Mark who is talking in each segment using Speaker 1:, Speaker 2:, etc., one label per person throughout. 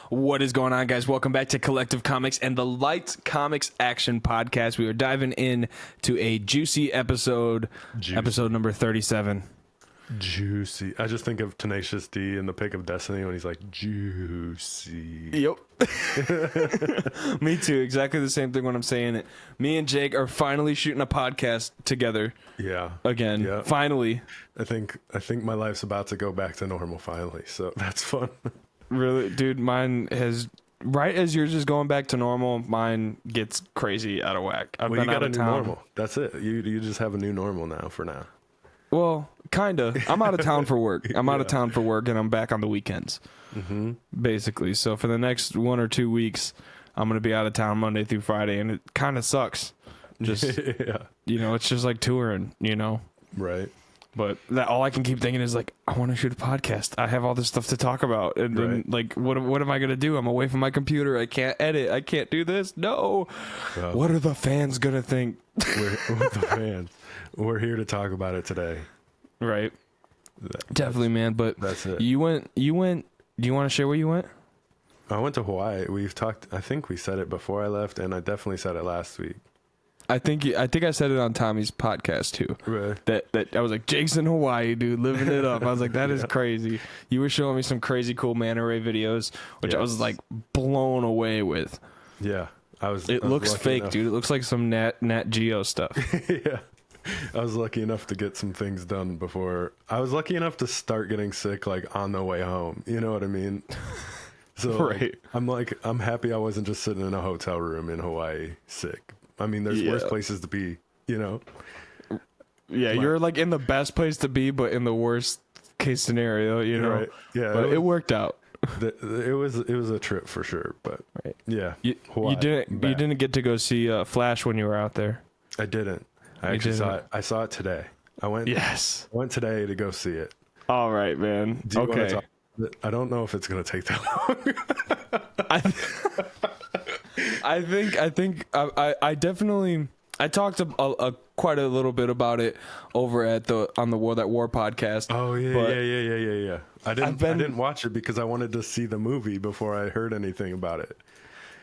Speaker 1: What is going on, guys? Welcome back to Collective Comics and the Lights Comics Action Podcast. We are diving in to a juicy episode, episode number 37.
Speaker 2: Juicy. I just think of Tenacious D in The Pick of Destiny when he's like, juicy.
Speaker 1: Yep. Me too. Exactly the same thing when I'm saying it. Me and Jake are finally shooting a podcast together.
Speaker 2: Yeah.
Speaker 1: Again.
Speaker 2: Yeah.
Speaker 1: Finally.
Speaker 2: I think my life's about to go back to normal finally, so that's fun.
Speaker 1: Really, dude, mine has, right as yours is going back to normal, mine gets crazy out of whack.
Speaker 2: Well, you got a new normal. That's it. You just have a new normal now for now.
Speaker 1: Well, kind of. I'm out of town for work. I'm out of town for work, and I'm back on the weekends, basically. So for the next 1 or 2 weeks, I'm going to be out of town Monday through Friday, and it kind of sucks. Just, it's just like touring,
Speaker 2: Right.
Speaker 1: But all I can keep thinking is, like, I want to shoot a podcast. I have all this stuff to talk about. And then, like, what am I going to do? I'm away from my computer. I can't edit. I can't do this. No. What are the fans going to think?
Speaker 2: We're the fans. We're here to talk about it today.
Speaker 1: Right. Definitely, man. But
Speaker 2: that's it.
Speaker 1: You went. Do you want to share where you went?
Speaker 2: I went to Hawaii. We've talked. I think we said it before I left, and I definitely said it last week.
Speaker 1: I think I said it on Tommy's podcast too.
Speaker 2: Really?
Speaker 1: That I was like, Jake's in Hawaii, dude, living it up. I was like, that is crazy. You were showing me some crazy cool manta ray videos, which I was like blown away with.
Speaker 2: Yeah,
Speaker 1: It looks fake, enough. Dude. It looks like some Nat Geo stuff.
Speaker 2: Yeah, I was lucky enough to get some things done before. I was lucky enough to start getting sick like on the way home. You know what I mean? So
Speaker 1: right.
Speaker 2: I'm happy I wasn't just sitting in a hotel room in Hawaii sick. I mean, there's worse places to be, Yeah,
Speaker 1: you're like in the best place to be, but in the worst case scenario,
Speaker 2: Right. Yeah,
Speaker 1: but it worked out.
Speaker 2: It was a trip for sure, but yeah.
Speaker 1: You didn't get to go see Flash when you were out there.
Speaker 2: I didn't. I actually saw it. I saw it today. I went today to go see it.
Speaker 1: All right, man. Okay.
Speaker 2: I don't know if it's gonna take that long.
Speaker 1: I definitely talked quite a little bit about it over on the War That War podcast.
Speaker 2: Oh yeah. I didn't watch it because I wanted to see the movie before I heard anything about it.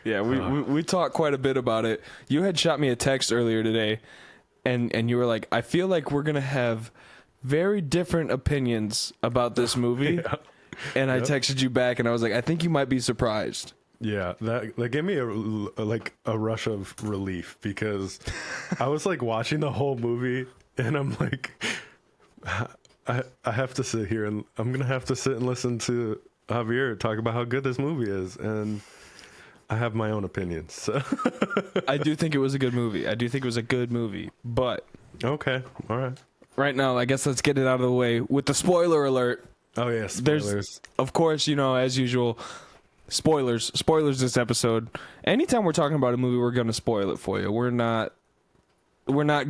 Speaker 1: Yeah, we talked quite a bit about it. You had shot me a text earlier today, and you were like, I feel like we're gonna have very different opinions about this movie. Yeah. And I texted you back, and I was like, I think you might be surprised.
Speaker 2: Yeah, that gave me a rush of relief because I was like watching the whole movie, and I'm like, I have to sit here, and I'm gonna have to sit and listen to Javier talk about how good this movie is, and I have my own opinions. So.
Speaker 1: I do think it was a good movie. But
Speaker 2: okay, all right.
Speaker 1: Right now, I guess let's get it out of the way with the spoiler alert.
Speaker 2: Oh yeah, spoilers.
Speaker 1: There's, of course, as usual, spoilers this episode. Anytime we're talking about a movie, we're going to spoil it for you. We're not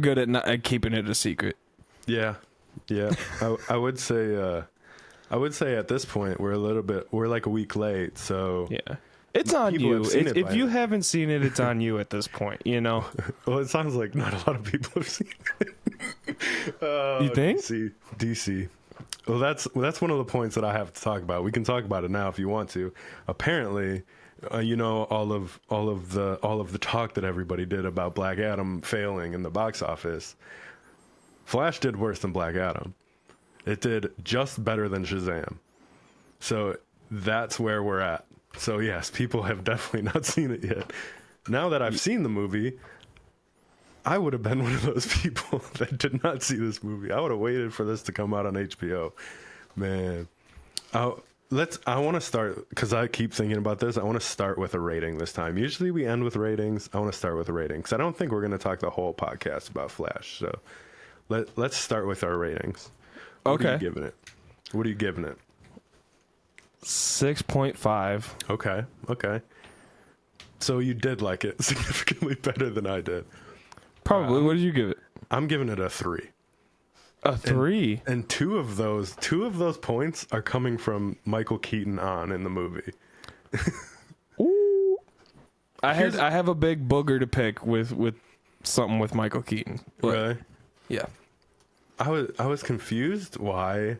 Speaker 1: good at keeping it a secret.
Speaker 2: Yeah. I would say at this point we're like a week late, so
Speaker 1: yeah. It's on you. If you haven't seen it, it's on you at this point, Well,
Speaker 2: it sounds like not a lot of people have seen it.
Speaker 1: You think?
Speaker 2: DC. Well, that's one of the points that I have to talk about. We can talk about it now if you want to. Apparently, all of the talk that everybody did about Black Adam failing in the box office. Flash did worse than Black Adam. It did just better than Shazam. So that's where we're at. So yes, people have definitely not seen it yet. Now that I've seen the movie, I would have been one of those people that did not see this movie. I would have waited for this to come out on HBO. Man. I want to start, because I keep thinking about this, I want to start with a rating this time. Usually we end with ratings. I want to start with a rating, because I don't think we're going to talk the whole podcast about Flash. So let's start with our ratings.
Speaker 1: Okay.
Speaker 2: What are you giving it?
Speaker 1: 6.5.
Speaker 2: Okay. So you did like it significantly better than I did.
Speaker 1: Probably. What did you give it?
Speaker 2: I'm giving it a 3.
Speaker 1: A 3?
Speaker 2: And two of those points are coming from Michael Keaton in the movie.
Speaker 1: Ooh. I have a big booger to pick with something with Michael Keaton. But,
Speaker 2: Really?
Speaker 1: yeah.
Speaker 2: I was confused why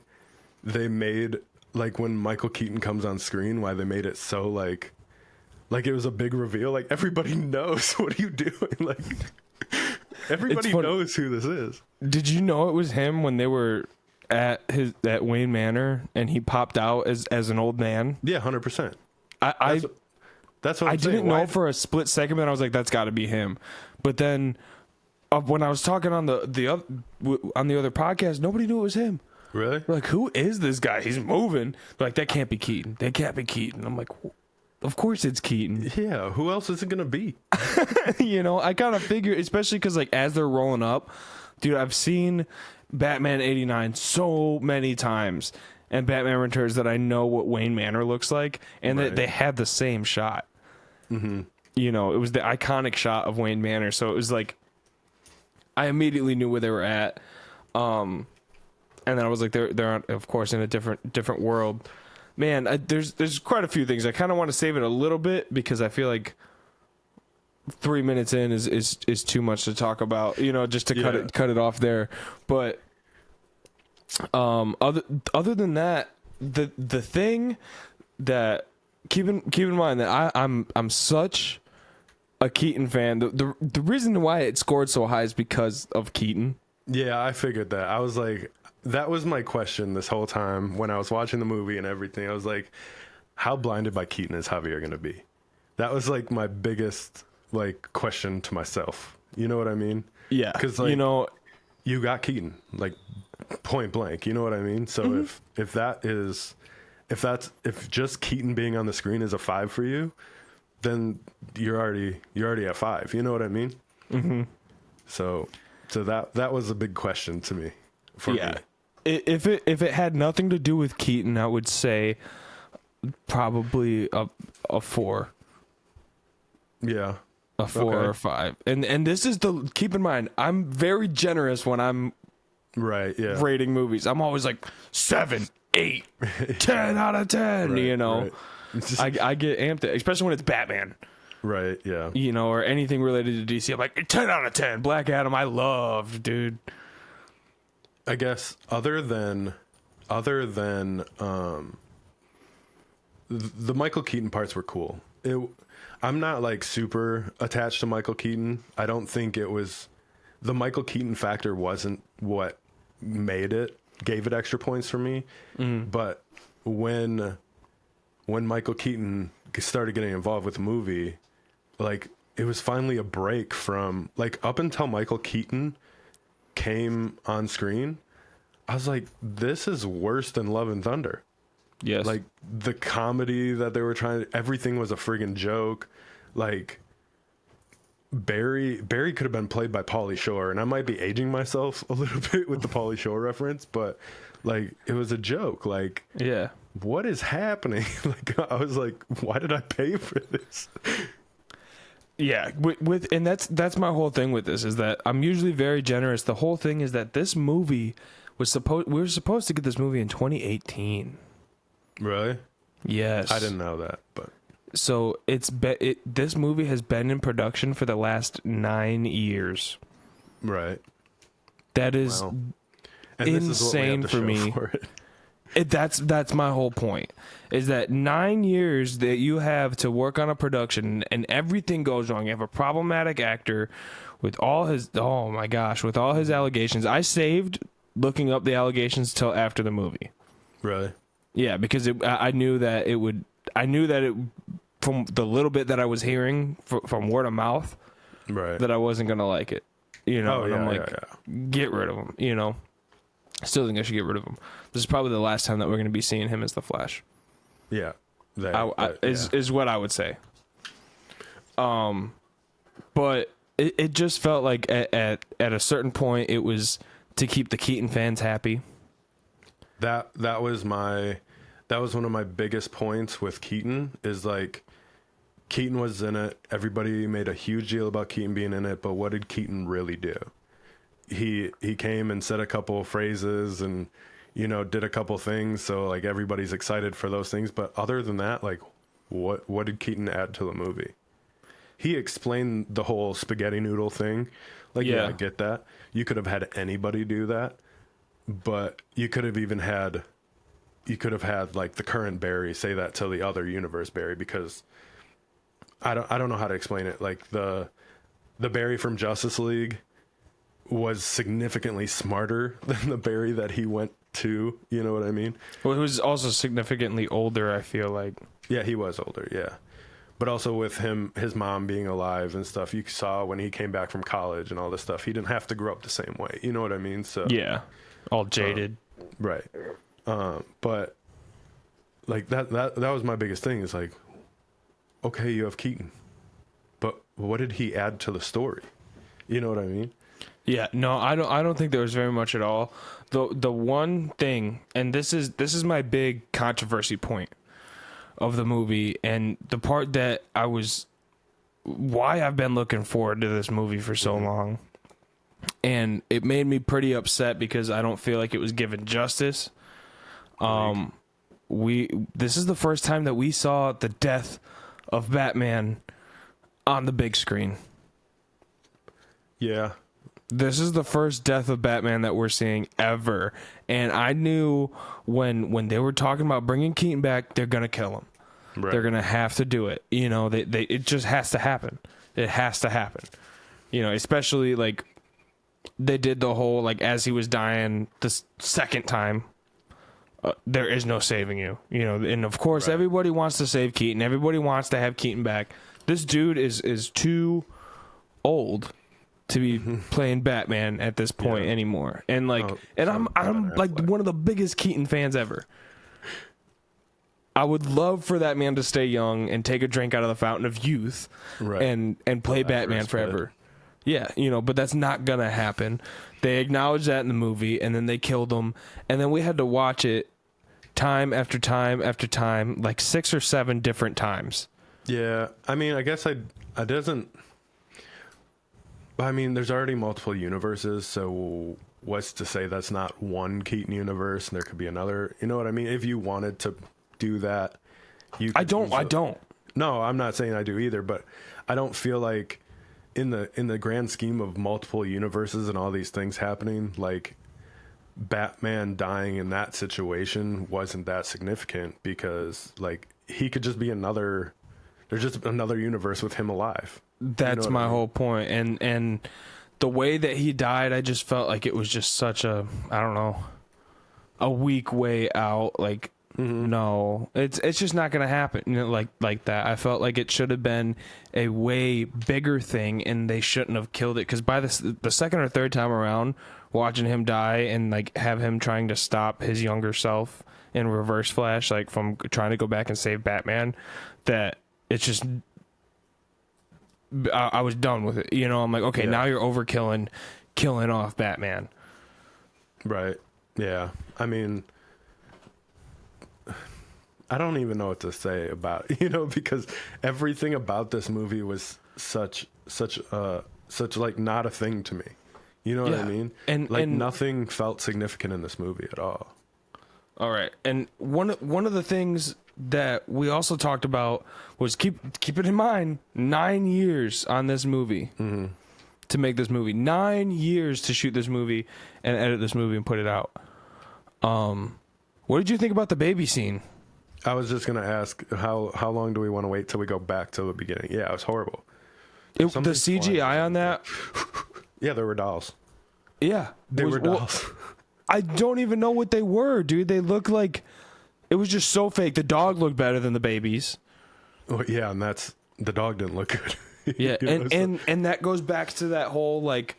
Speaker 2: they made, like, when Michael Keaton comes on screen, why they made it so like it was a big reveal. Like, everybody knows. What are you doing? Like, everybody knows who this is. Did
Speaker 1: you know it was him when they were at Wayne Manor and he popped out as an old man?
Speaker 2: Yeah, 100%.
Speaker 1: That's what I didn't know for a split second, but I was like, that's got to be him. But then when I was talking on the other podcast, nobody knew it was him.
Speaker 2: Really?
Speaker 1: We're like, who is this guy? He's moving. They're like, that can't be Keaton. That can't be Keaton. I'm like, of course it's Keaton.
Speaker 2: Yeah, who else is it gonna be?
Speaker 1: I kind of figured, especially because like as they're rolling up, dude, I've seen Batman 89 so many times and Batman Returns that I know what Wayne Manor looks like, and that they had the same shot. Mm-hmm. It was the iconic shot of Wayne Manor, so it was like I immediately knew where they were at. And then I was like, they're of course in a different world. Man, there's quite a few things. I kind of want to save it a little bit because I feel like 3 minutes in is too much to talk about. Just to cut it off there. But other than that, the thing that keep in mind that I'm such a Keaton fan. The reason why it scored so high is because of Keaton.
Speaker 2: Yeah, I figured that. I was like, that was my question this whole time when I was watching the movie and everything. I was like, how blinded by Keaton is Javier going to be? That was like my biggest like question to myself. You know what I mean?
Speaker 1: Yeah.
Speaker 2: Because like, you got Keaton, like point blank. You know what I mean? So if just Keaton being on the screen is a 5 for you, then you're already at 5. You know what I mean? Mm-hmm. So that was a big question to me. For me.
Speaker 1: If it had nothing to do with Keaton, I would say probably a 4.
Speaker 2: Yeah.
Speaker 1: A 4 or 5. And this is keep in mind, I'm very generous when I'm rating movies. I'm always like 7, 8, 10 out of 10, Right. I get amped, especially when it's Batman.
Speaker 2: Right, yeah.
Speaker 1: Or anything related to DC. I'm like 10 out of 10. Black Adam, I loved, dude.
Speaker 2: I guess other than the Michael Keaton parts were cool. I'm not like super attached to Michael Keaton. I don't think it was the Michael Keaton factor wasn't what gave it extra points for me. Mm-hmm. But when Michael Keaton started getting involved with the movie, like it was finally a break from like up until Michael Keaton came on screen, I was like, this is worse than Love and Thunder.
Speaker 1: Yes.
Speaker 2: Like the comedy that they were everything was a friggin' joke. Like Barry could have been played by Pauly Shore, and I might be aging myself a little bit with the Pauly Shore reference, but like it was a joke. Like,
Speaker 1: yeah,
Speaker 2: what is happening? Like I was like, why did I pay for this?
Speaker 1: Yeah, and that's my whole thing with this is that I'm usually very generous. The whole thing is that this movie we were supposed to get this movie in 2018.
Speaker 2: Really?
Speaker 1: Yes.
Speaker 2: I didn't know that, but
Speaker 1: so this movie has been in production for the last 9 years.
Speaker 2: Right.
Speaker 1: That is insane for me. That's my whole point. Is that 9 years that you have to work on a production and everything goes wrong. You have a problematic actor with all his with all his allegations. I saved looking up the allegations till after the movie.
Speaker 2: Really?
Speaker 1: Yeah, because I knew that it would. I knew that it from the little bit that I was hearing from word of mouth,
Speaker 2: right?
Speaker 1: That I wasn't gonna like it, and I'm like, get rid of him, I still think I should get rid of him. This is probably the last time that we're gonna be seeing him as the Flash.
Speaker 2: Yeah,
Speaker 1: is what I would say. But it just felt like at a certain point it was to keep the Keaton fans happy.
Speaker 2: That was one of my biggest points with Keaton is like Keaton was in it. Everybody made a huge deal about Keaton being in it, but what did Keaton really do? He came and said a couple of phrases and did a couple things, so like everybody's excited for those things, but other than that, like what did Keaton add to the movie? he explained the whole spaghetti noodle thing. Like, yeah,
Speaker 1: Yeah.
Speaker 2: I get that. You could have had anybody do that, but you could have had like the current Barry say that to the other universe Barry, because I don't know how to explain it. Like the Barry from Justice League was significantly smarter than the Barry that he went to. You know what I mean?
Speaker 1: Well, he was also significantly older, I feel like.
Speaker 2: Yeah, he was older. Yeah. But also with his mom being alive and stuff, you saw when he came back from college and all this stuff, he didn't have to grow up the same way. You know what I mean? So
Speaker 1: Yeah. All jaded.
Speaker 2: right. But like that was my biggest thing, is like, okay, you have Keaton, but what did he add to the story? You know what I mean?
Speaker 1: Yeah, no, I don't think there was very much at all. The one thing, and this is my big controversy point of the movie, and the part that why I've been looking forward to this movie for so long, and it made me pretty upset because I don't feel like it was given justice. This is the first time that we saw the death of Batman on the big screen.
Speaker 2: Yeah.
Speaker 1: This is the first death of Batman that we're seeing ever. And I knew when they were talking about bringing Keaton back, they're going to kill him.
Speaker 2: Right.
Speaker 1: They're going to have to do it. You know, it just has to happen. It has to happen. You know, especially like they did the whole, like, as he was dying the second time, there is no saving you. You know, and of course, everybody wants to save Keaton. Everybody wants to have Keaton back. This dude is too old to be playing Batman at this point anymore. And like, I'm like one of the biggest Keaton fans ever. I would love for that man to stay young and take a drink out of the fountain of youth, and play Batman forever. Yeah, you know, but that's not gonna happen. They acknowledged that in the movie, and then they killed him, and then we had to watch it time after time after time, like 6 or 7 different times.
Speaker 2: Yeah, I mean, I guess I doesn't. I mean, there's already multiple universes, so what's to say that's not one Keaton universe and there could be another? You know what I mean? If you wanted to do that, you.
Speaker 1: I don't.
Speaker 2: No, I'm not saying I do either, but I don't feel like in the grand scheme of multiple universes and all these things happening, like Batman dying in that situation wasn't that significant, because like he could just be another. There's just another universe with him alive.
Speaker 1: That's my whole point. And the way that he died, I just felt like it was just such a, I don't know, a weak way out. Like, no, it's just not going to happen, you know, like that. I felt like it should have been a way bigger thing, and they shouldn't have killed it. Because by the second or third time around, watching him die and like have him trying to stop his younger self in Reverse Flash, like from trying to go back and save Batman, that it's just, I was done with it. You know, I'm like, okay, now you're killing off Batman.
Speaker 2: Right. Yeah. I mean, I don't even know what to say about it, you know, because everything about this movie was such like not a thing to me. You know what I mean? And like nothing felt significant in this movie at all.
Speaker 1: All right. And one of the things that we also talked about was keep it in mind, 9 years on this movie to make this movie, 9 years to shoot this movie and edit this movie and put it out. What did you think about the baby scene?
Speaker 2: I was just gonna ask how long do we want to wait till we go back to the beginning? Yeah, it was horrible.
Speaker 1: The CGI on that.
Speaker 2: Yeah, there were dolls.
Speaker 1: Yeah,
Speaker 2: they were dolls.
Speaker 1: I don't even know what they were, dude. They look like. It was just so fake. The dog looked better than the babies.
Speaker 2: Well, yeah, and the dog didn't look good.
Speaker 1: Yeah, and that goes back to that whole like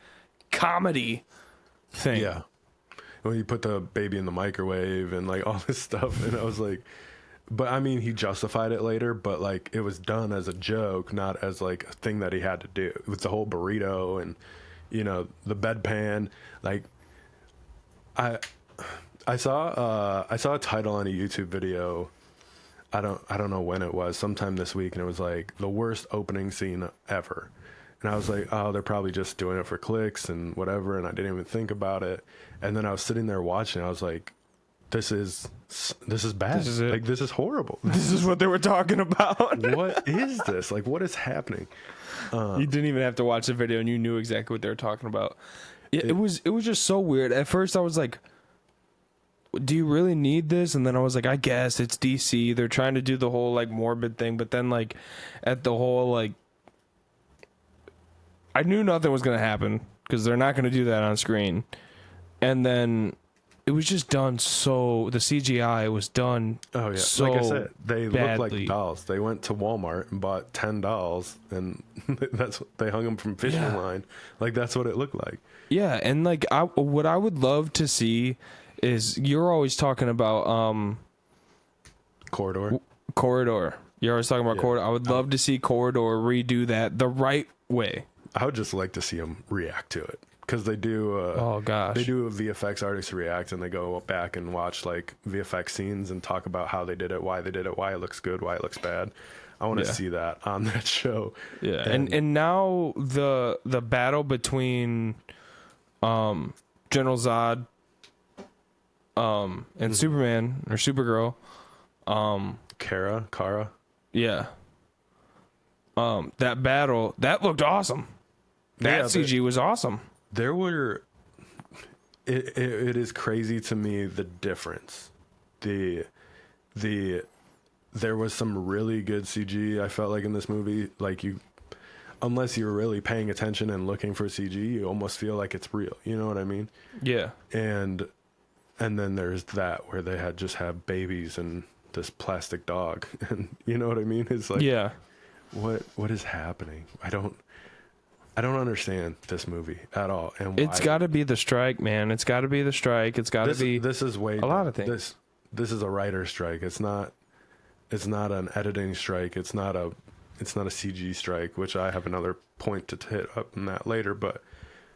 Speaker 1: comedy thing.
Speaker 2: Yeah, when you put the baby in the microwave and like all this stuff, and I was like, but I mean, he justified it later, but like it was done as a joke, not as like a thing that he had to do. With the whole burrito and you know the bedpan, like I saw a title on a YouTube video. I don't know when it was, sometime this week, and it was like the worst opening scene ever. And I was like, oh, they're probably just doing it for clicks and whatever, and I didn't even think about it. And then I was sitting there watching, I was like, this is bad.
Speaker 1: This is it.
Speaker 2: Like, this is horrible.
Speaker 1: This is what they were talking about.
Speaker 2: What is this? Like, what is happening?
Speaker 1: You didn't even have to watch the video, and you knew exactly what they were talking about. It was just so weird. At first, I was like, "Do you really need this?" And then I was like, "I guess it's DC. They're trying to do the whole like morbid thing." But then, like, at the whole like, I knew nothing was gonna happen because they're not gonna do that on screen. And then it was just done so. The CGI was done.
Speaker 2: Oh yeah,
Speaker 1: so
Speaker 2: like I said, they
Speaker 1: badly.
Speaker 2: look like dolls. They went to Walmart and bought 10 dolls, and they hung them from fishing line. Like that's what it looked like.
Speaker 1: Yeah, and like what I would love to see is you're always talking about
Speaker 2: Corridor.
Speaker 1: You're always talking about Corridor. I would love to see Corridor redo that the right way.
Speaker 2: I would just like to see them react to it. Because they do,
Speaker 1: oh gosh,
Speaker 2: they do a VFX artist react, and they go back and watch like VFX scenes and talk about how they did it, why it looks good, why it looks bad. I want to see that on that show.
Speaker 1: Yeah, and now the battle between General Zod and Superman or Supergirl,
Speaker 2: Kara.
Speaker 1: Yeah. That battle that looked awesome. That CG was awesome.
Speaker 2: There were, it is crazy to me the difference. There was some really good CG I felt like in this movie. Like unless you're really paying attention and looking for CG, you almost feel like it's real. You know what I mean? Yeah. And then there's that where they just have babies and this plastic dog, and you know what I mean? It's like, what is happening? I don't understand this movie at all, and
Speaker 1: it's got to be the strike, man. It's got to be the strike. It's got to be.
Speaker 2: This is way
Speaker 1: a lot of things.
Speaker 2: This is a writer's strike. It's not an editing strike. It's not a CG strike, which I have another point to hit up in that later. But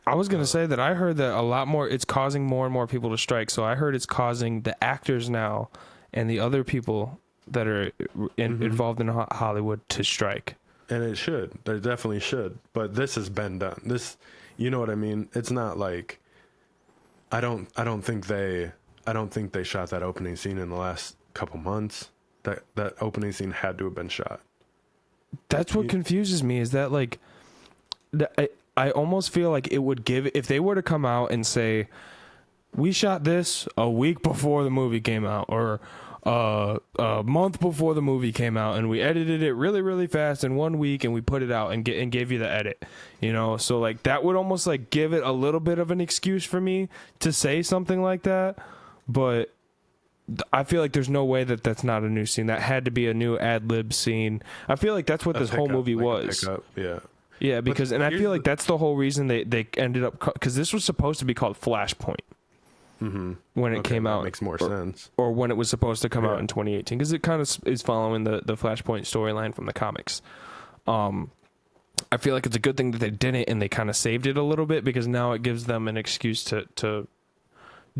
Speaker 1: I was gonna say that I heard that a lot more. It's causing more and more people to strike. So I heard it's causing the actors now and the other people that are involved in Hollywood to strike.
Speaker 2: And it should. They definitely should. But this has been done. This, you know what I mean? It's not like I don't think they shot that opening scene in the last couple months. That opening scene had to have been shot.
Speaker 1: That's what confuses me, is that like I almost feel like it would give, if they were to come out and say, we shot this a week before the movie came out, or a month before the movie came out, and we edited it really, really fast in 1 week, and we put it out and gave you the edit, you know? So like that would almost like give it a little bit of an excuse for me to say something like that. But I feel like there's no way that that's not a new scene. That had to be a new ad-lib scene. I feel like that's what this whole movie was. Yeah, because, and I feel like that's the whole reason they ended up, because this was supposed to be called Flashpoint. When it came out,
Speaker 2: makes more sense.
Speaker 1: Or when it was supposed to come out in 2018, because it kind of is following the Flashpoint storyline from the comics. I feel like it's a good thing that they didn't, and they kind of saved it a little bit, because now it gives them an excuse to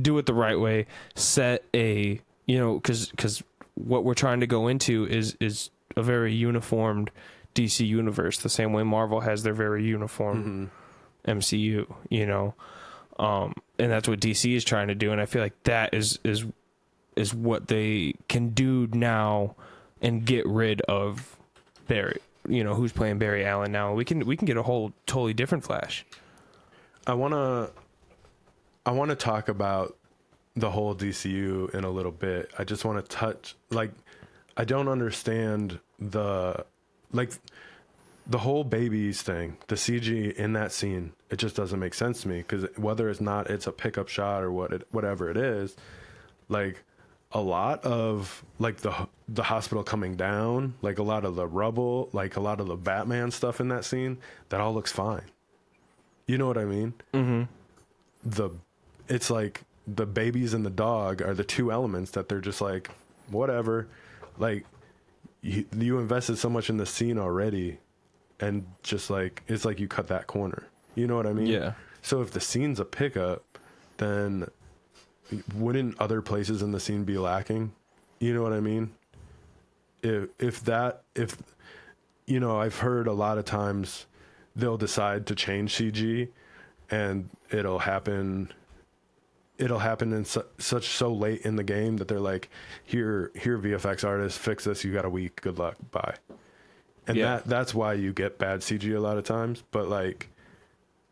Speaker 1: do it the right way. Set a, you know, because what we're trying to go into is a very uniformed DC universe, the same way Marvel has their very uniform MCU, you know. And that's what DC is trying to do, and I feel like that is what they can do now, and get rid of Barry. You know, who's playing Barry Allen now? We can get a whole totally different Flash.
Speaker 2: I wanna talk about the whole DCU in a little bit. I just want to touch, like, I don't understand the whole babies thing, the CG in that scene. It just doesn't make sense to me, because whether it's a pickup shot or whatever it is, like a lot of like the hospital coming down, like a lot of the rubble, like a lot of the Batman stuff in that scene, that all looks fine. You know what I mean? It's like the babies and the dog are the two elements that they're just like, whatever. Like you invested so much in the scene already, and just like, it's like you cut that corner. You know what I mean? Yeah. So if the scene's a pickup, then wouldn't other places in the scene be lacking? You know what I mean? If you know, I've heard a lot of times they'll decide to change CG, and it'll happen in so late in the game that they're like, here VFX artists, fix this, you got a week, good luck, bye. And that's why you get bad CG a lot of times. But like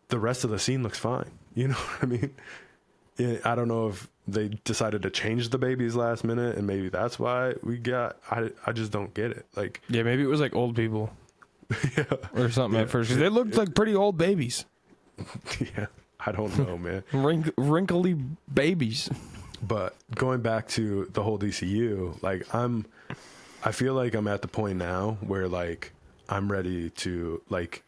Speaker 2: the rest of the scene looks fine. You know what I mean? Yeah, I don't know if they decided to change the babies last minute, and maybe that's why we got. I just don't get it. Like,
Speaker 1: yeah, maybe it was like old people, or something at first, because they looked like pretty old babies.
Speaker 2: Yeah, I don't know, man.
Speaker 1: Wrinkly babies.
Speaker 2: But going back to the whole DCU, like I feel like I'm at the point now where like I'm ready to like.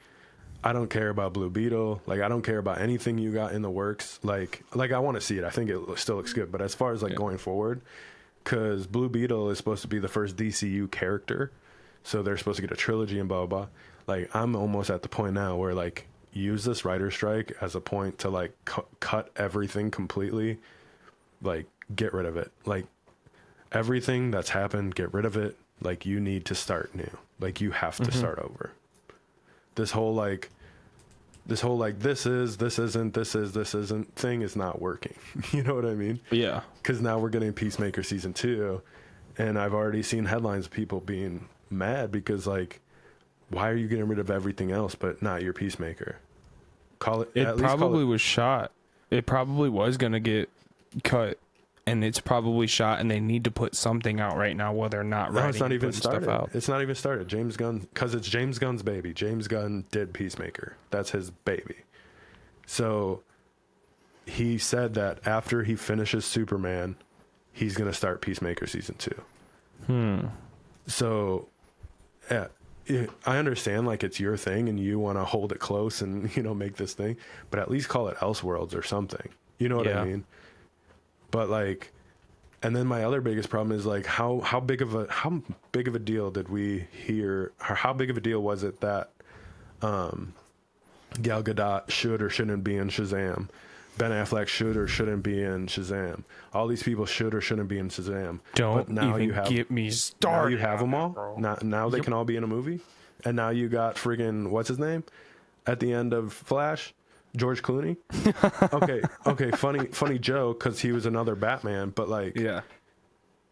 Speaker 2: I don't care about Blue Beetle. Like, I don't care about anything you got in the works. Like I want to see it. I think it still looks good. But as far as like going forward, because Blue Beetle is supposed to be the first DCU character, so they're supposed to get a trilogy and blah, blah, blah. Like, I'm almost at the point now where like use this writer's strike as a point to like cut everything completely. Like, get rid of it. Like, everything that's happened, get rid of it. Like, you need to start new. Like, you have to start over. This whole this isn't thing is not working. You know what I mean?
Speaker 1: Yeah.
Speaker 2: Because now we're getting Peacemaker season 2, and I've already seen headlines of people being mad because like, why are you getting rid of everything else but not your Peacemaker? Call it.
Speaker 1: It probably was shot. It probably was gonna get cut, and it's probably shot, and they need to put something out right now while they're not writing.
Speaker 2: No, it's not even
Speaker 1: stuff
Speaker 2: started.
Speaker 1: out.
Speaker 2: It's not even started. James Gunn, because it's James Gunn's baby. James Gunn did Peacemaker. That's his baby. So he said that after he finishes Superman, he's gonna start Peacemaker season 2. So, yeah, I understand like it's your thing and you want to hold it close and make this thing, but at least call it Elseworlds or something. You know what I mean? But like, and then my other biggest problem is like how big of a deal did we hear? Or how big of a deal was it that Gal Gadot should or shouldn't be in Shazam? Ben Affleck should or shouldn't be in Shazam. All these people should or shouldn't be in Shazam.
Speaker 1: Don't get me started.
Speaker 2: Now you have them all. Now they can all be in a movie. And now you got friggin' what's his name at the end of Flash. George Clooney. Okay. Funny joke because he was another Batman, but like,
Speaker 1: yeah,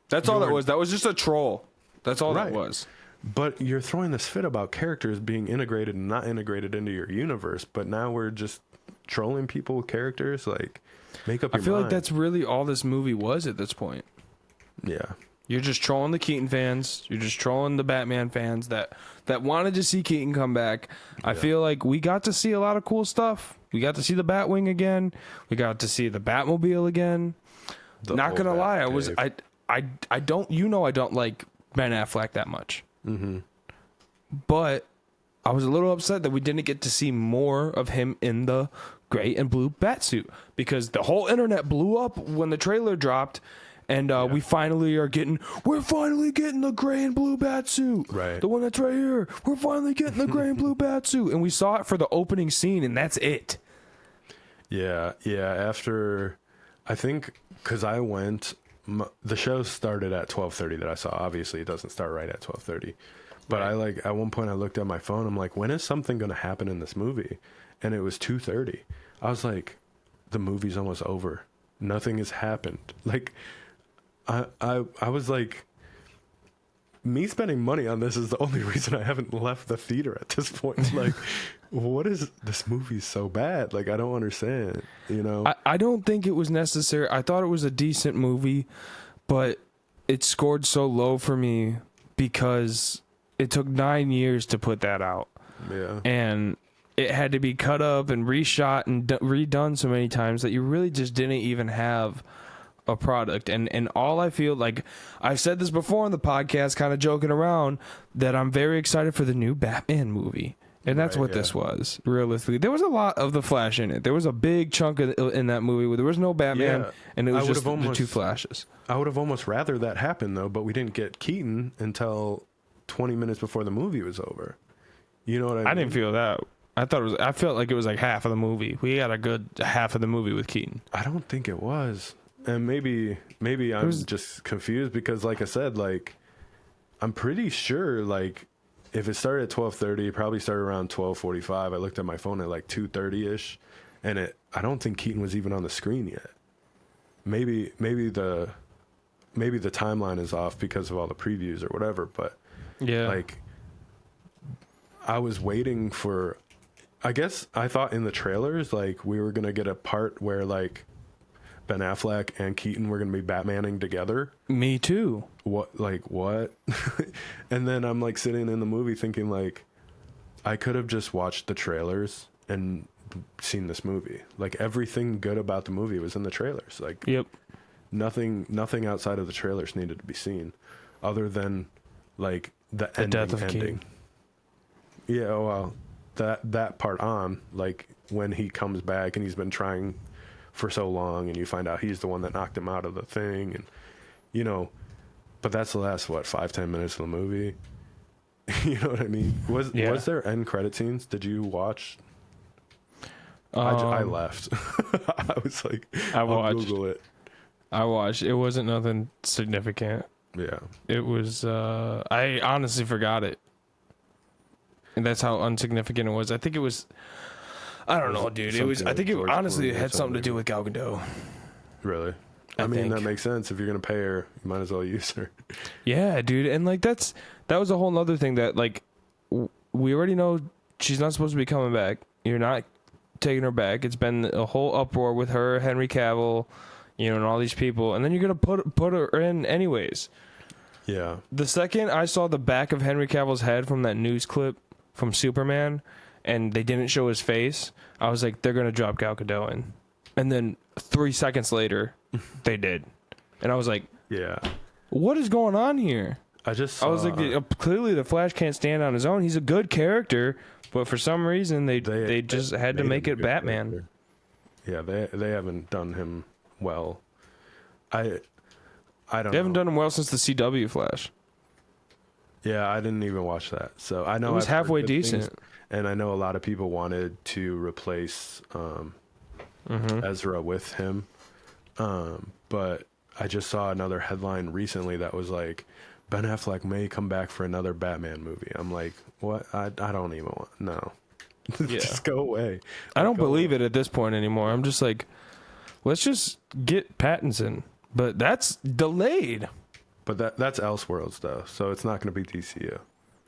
Speaker 1: that's all that was. That was just a troll. That's all that was.
Speaker 2: But you're throwing this fit about characters being integrated and not integrated into your universe. But now we're just trolling people with characters. Like, make up your mind.
Speaker 1: I feel like that's really all this movie was at this point.
Speaker 2: Yeah.
Speaker 1: You're just trolling the Keaton fans. You're just trolling the Batman fans that wanted to see Keaton come back. I feel like we got to see a lot of cool stuff. We got to see the Batwing again. We got to see the Batmobile again. Not gonna lie, I don't like Ben Affleck that much. But I was a little upset that we didn't get to see more of him in the gray and blue Batsuit, because the whole internet blew up when the trailer dropped. And we're finally getting the gray and blue Batsuit. Right. The one that's right here. We're finally getting the gray and blue Batsuit. And we saw it for the opening scene, and that's it.
Speaker 2: Yeah. After, I think, because I went, the show started at 12:30 that I saw. Obviously, it doesn't start right at 12:30. But right. At one point I looked at my phone. I'm like, when is something going to happen in this movie? And it was 2:30. I was like, the movie's almost over. Nothing has happened. Like, I was like, me spending money on this is the only reason I haven't left the theater at this point. Like, what is this movie so bad? Like, I don't understand, I don't think it was necessary. I thought it was a decent movie, but it scored so low for me because it took 9 years to put that out. Yeah. And it had to be cut up and reshot and redone so many times that you really just didn't even have a product. And all I feel like, I've said this before on the podcast, kind of joking around, that I'm very excited for the new Batman movie. And that's what this was, realistically. There was a lot of the Flash in it. There was a big chunk in that movie where there was no Batman, and it was just the two Flashes. I would have almost rather that happen, though, but we didn't get Keaton until 20 minutes before the movie was over. You know what I mean? I didn't feel that. I felt like it was like half of the movie. We got a good half of the movie with Keaton. I don't think it was. And maybe I'm just confused because, like I said, like, I'm pretty sure, like, if it started at 12:30, it probably started around 12:45. I looked at my phone at like 2:30ish, and I don't think Keaton was even on the screen yet. Maybe the timeline is off because of all the previews or whatever. But like, I was waiting for, I guess I thought in the trailers, like, we were going to get a part where, like, Ben Affleck and Keaton were going to be Batmaning together.
Speaker 1: Me too.
Speaker 2: What? And then I'm, like, sitting in the movie thinking, like, I could have just watched the trailers and seen this movie. Like, everything good about the movie was in the trailers. Like,
Speaker 1: Yep.
Speaker 2: Nothing outside of the trailers needed to be seen, other than, like, the
Speaker 1: death of
Speaker 2: ending.
Speaker 1: Keaton.
Speaker 2: Yeah, well, that part on, like, when he comes back and he's been trying for so long, and you find out he's the one that knocked him out of the thing, and, you know, but that's the last, 5-10 minutes of the movie. You know what I mean? Was there end credit scenes? Did you watch? I left. I was like, I'll Google it.
Speaker 1: I watched. It wasn't nothing significant.
Speaker 2: Yeah.
Speaker 1: It was, I honestly forgot it. And that's how insignificant it was. I think it was, I don't know, dude. It was, I think it honestly had something to do with Gal Gadot.
Speaker 2: Really? I mean, that makes sense. If you're going to pay her, you might as well use her.
Speaker 1: Yeah, dude. And, like, that was a whole nother thing that, like, we already know she's not supposed to be coming back. You're not taking her back. It's been a whole uproar with her, Henry Cavill, you know, and all these people. And then you're going to put her in anyways.
Speaker 2: Yeah.
Speaker 1: The second I saw the back of Henry Cavill's head from that news clip from Superman, and they didn't show his face, I was like, they're going to drop Gal Gadot in. And then 3 seconds later, they did. And I was like,
Speaker 2: yeah,
Speaker 1: what is going on here?
Speaker 2: I was
Speaker 1: like, clearly the Flash can't stand on his own. He's a good character, but for some reason they just had to make it Batman.
Speaker 2: Character. Yeah, they haven't done him well. I don't know.
Speaker 1: They haven't done him well since the CW Flash.
Speaker 2: Yeah, I didn't even watch that. So I know
Speaker 1: it was halfway decent.
Speaker 2: Things, and I know a lot of people wanted to replace Ezra with him. But I just saw another headline recently that was like, Ben Affleck may come back for another Batman movie. I'm like, what? I don't even want. No.
Speaker 1: Yeah.
Speaker 2: Just go away.
Speaker 1: I don't believe it at this point anymore. I'm just like, let's just get Pattinson. But that's delayed.
Speaker 2: But that's Elseworlds though, so it's not going to be DCU.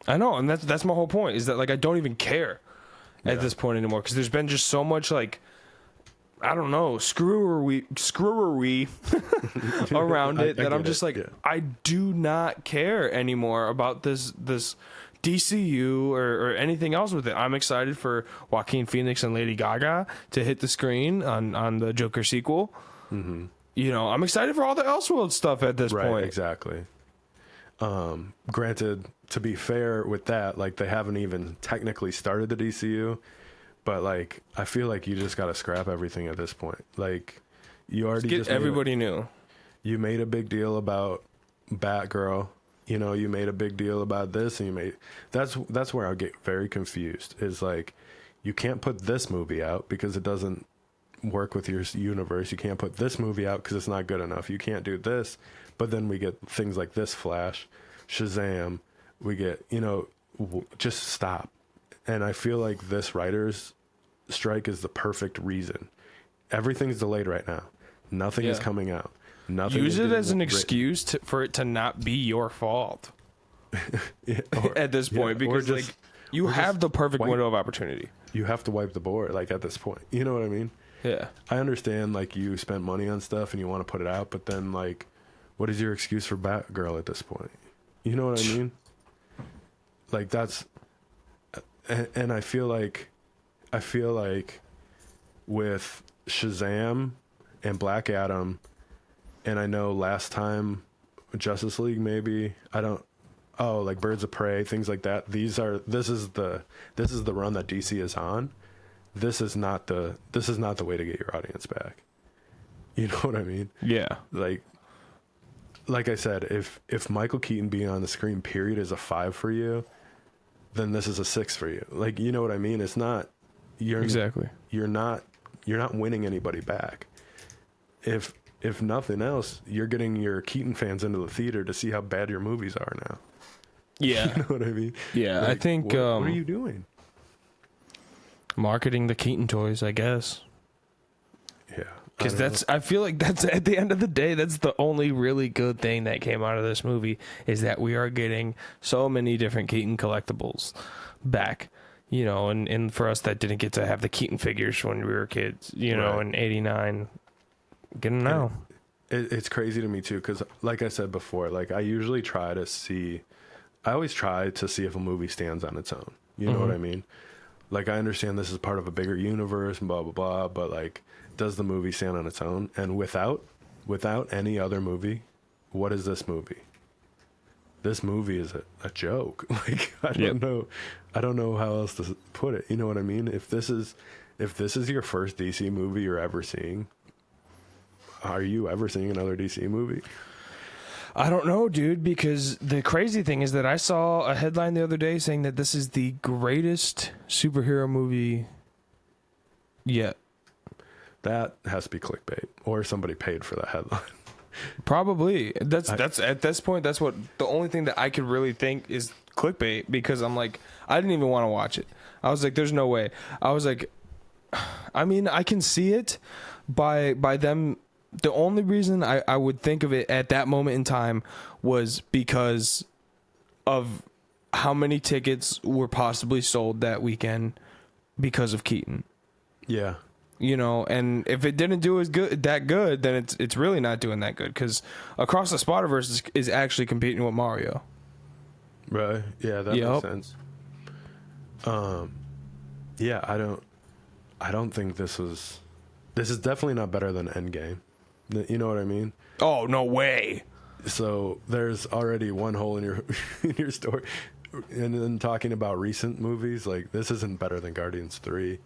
Speaker 1: I know, and that's my whole point. Is that, like, I don't even care at this point anymore, because there's been just so much, like, I don't know, screwery around it that I'm just like, I do not care anymore about this DCU or anything else with it. I'm excited for Joaquin Phoenix and Lady Gaga to hit the screen on the Joker sequel. Mm-hmm. You know, I'm excited for all the Elseworld stuff at this point.
Speaker 2: Right, exactly. Granted, to be fair with that, like, they haven't even technically started the DCU, but, like, I feel like you just got to scrap everything at this point. Like, you already
Speaker 1: just everybody new.
Speaker 2: You made a big deal about Batgirl. You know, you made a big deal about this, and that's where I get very confused. Is like, you can't put this movie out because it doesn't work with your universe. You can't put this movie out because it's not good enough. You can't do this, but then we get things like this Flash, Shazam. We get, you know, just stop. And I feel like this writer's strike is the perfect reason. Everything's delayed right now. Nothing is coming out. Nothing.
Speaker 1: Use it as an excuse for it to not be your fault. At this point, because just, like, you have the perfect window of opportunity.
Speaker 2: You have to wipe the board, like, at this point. You know what I mean?
Speaker 1: Yeah.
Speaker 2: I understand, like, you spent money on stuff and you want to put it out, but then, like, what is your excuse for Batgirl at this point? You know what I mean? Like, that's, and I feel like with Shazam and Black Adam, and I know last time Justice League, maybe, like Birds of Prey, things like that. This is the run that DC is on. This is not the way to get your audience back. You know what I mean?
Speaker 1: Yeah.
Speaker 2: Like I said, if Michael Keaton being on the screen, period, is a 5 for you, then this is a 6 for you. Like, you know what I mean? It's not, you're not winning anybody back. If nothing else, you're getting your Keaton fans into the theater to see how bad your movies are now.
Speaker 1: Yeah.
Speaker 2: You know what I mean?
Speaker 1: Yeah,
Speaker 2: like,
Speaker 1: I think
Speaker 2: what are you doing?
Speaker 1: Marketing the Keaton toys, I guess.
Speaker 2: Yeah.
Speaker 1: Because I feel like that's, at the end of the day, that's the only really good thing that came out of this movie, is that we are getting so many different Keaton collectibles back, you know, and for us that didn't get to have the Keaton figures when we were kids, you know, in 89, getting now.
Speaker 2: It's crazy to me too, because like I said before, like I always try to see if a movie stands on its own. You know what I mean? Like, I understand this is part of a bigger universe and blah, blah, blah, but like, does the movie stand on its own? And without any other movie, what is this movie? This movie is a joke. Like, I don't know how else to put it. You know what I mean? If this is your first DC movie you're ever seeing, are you ever seeing another DC movie?
Speaker 1: I don't know, dude, because the crazy thing is that I saw a headline the other day saying that this is the greatest superhero movie yet.
Speaker 2: That has to be clickbait, or somebody paid for that headline.
Speaker 1: Probably. That's at this point, that's what the only thing that I could really think is clickbait, because I'm like, I didn't even want to watch it. I was like, there's no way. I was like, I mean, I can see it by them. The only reason I would think of it at that moment in time was because of how many tickets were possibly sold that weekend because of Keaton.
Speaker 2: Yeah.
Speaker 1: You know, and if it didn't do that good, then it's really not doing that good, because Across the Spider-Verse is actually competing with Mario.
Speaker 2: Right. Yeah, that makes sense. Yeah, I don't think this is definitely not better than Endgame. You know what I mean?
Speaker 1: Oh, no way.
Speaker 2: So there's already one hole in your in your story. And then talking about recent movies, like, this isn't better than Guardians 3.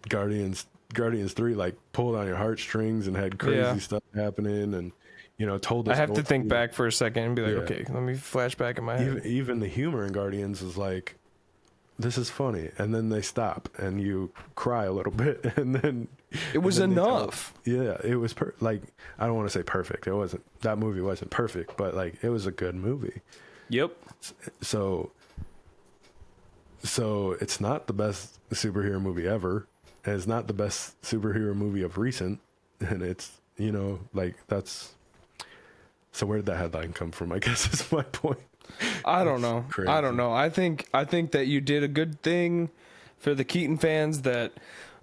Speaker 2: Guardians 3 like pulled on your heartstrings and had crazy stuff happening, and you know, told us.
Speaker 1: I have to think back for a second and be like, okay, let me flash back in my head.
Speaker 2: Even the humor in Guardians is like, this is funny, and then they stop and you cry a little bit, and then
Speaker 1: it was enough.
Speaker 2: It was like, I don't want to say perfect. It wasn't. That movie wasn't perfect, but like, it was a good movie.
Speaker 1: Yep.
Speaker 2: So it's not the best superhero movie ever. And it's not the best superhero movie of recent, and it's, you know, like, that's, so where did that headline come from? I guess is my point.
Speaker 1: I don't know. Crazy. I don't know. I think that you did a good thing for the Keaton fans. That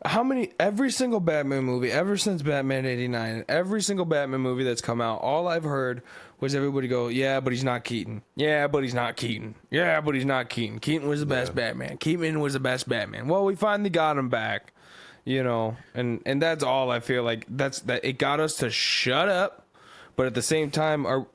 Speaker 1: every single Batman movie ever since Batman 89, every single Batman movie that's come out, all I've heard was everybody go, yeah, but he's not Keaton. Yeah, but he's not Keaton. Yeah, but he's not Keaton. Keaton was the best Batman. Keaton was the best Batman. Well, we finally got him back, you know, and that's all I feel like. That it got us to shut up, but at the same time, are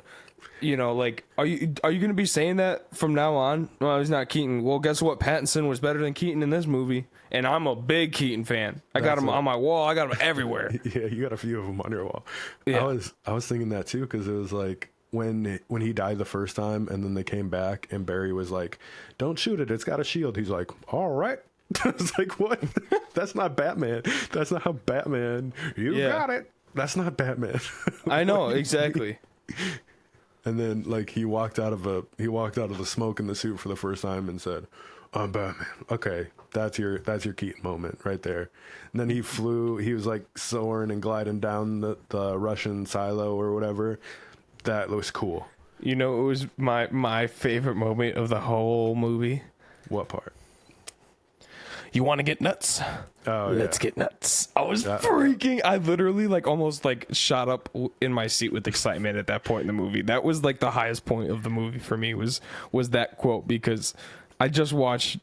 Speaker 1: you going to be saying that from now on? Well, he's not Keaton. Well, guess what? Pattinson was better than Keaton in this movie, and I'm a big Keaton fan. I got him on my wall. I got him everywhere.
Speaker 2: Yeah, you got a few of them on your wall.
Speaker 1: Yeah.
Speaker 2: I was thinking that too, because it was like, when he died the first time, and then they came back, and Barry was like, "Don't shoot it. It's got a shield." He's like, "All right." I was like, "What? That's not Batman. That's not how Batman. You got it. That's not Batman."
Speaker 1: I know, exactly.
Speaker 2: And then, like, he walked out of the smoke in the suit for the first time and said, "I'm Batman." Okay, that's your Keaton moment right there. And then he flew. He was like soaring and gliding down the Russian silo or whatever. That was cool.
Speaker 1: You know, it was my favorite moment of the whole movie.
Speaker 2: What part?
Speaker 1: You want to get nuts?
Speaker 2: Oh,
Speaker 1: Let's get nuts. I was freaking. I literally like almost like shot up in my seat with excitement at that point in the movie. That was like the highest point of the movie for me was that quote, because I just watched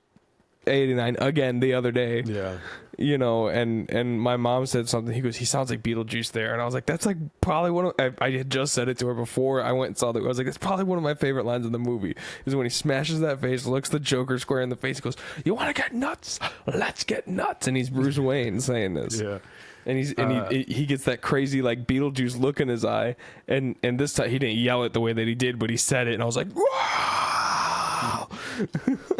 Speaker 1: 89 again the other day.
Speaker 2: Yeah.
Speaker 1: You know, and my mom said something. He goes, "He sounds like Beetlejuice there." And I was like, that's like probably one of, I had just said it to her before I went and saw that. I was like, it's probably one of my favorite lines in the movie, is when he smashes that face, looks the Joker square in the face, goes, "You want to get nuts? Let's get nuts." And he's Bruce Wayne saying this.
Speaker 2: Yeah.
Speaker 1: And he gets that crazy like Beetlejuice look in his eye. And this time he didn't yell it the way that he did, but he said it, and I was like, wow.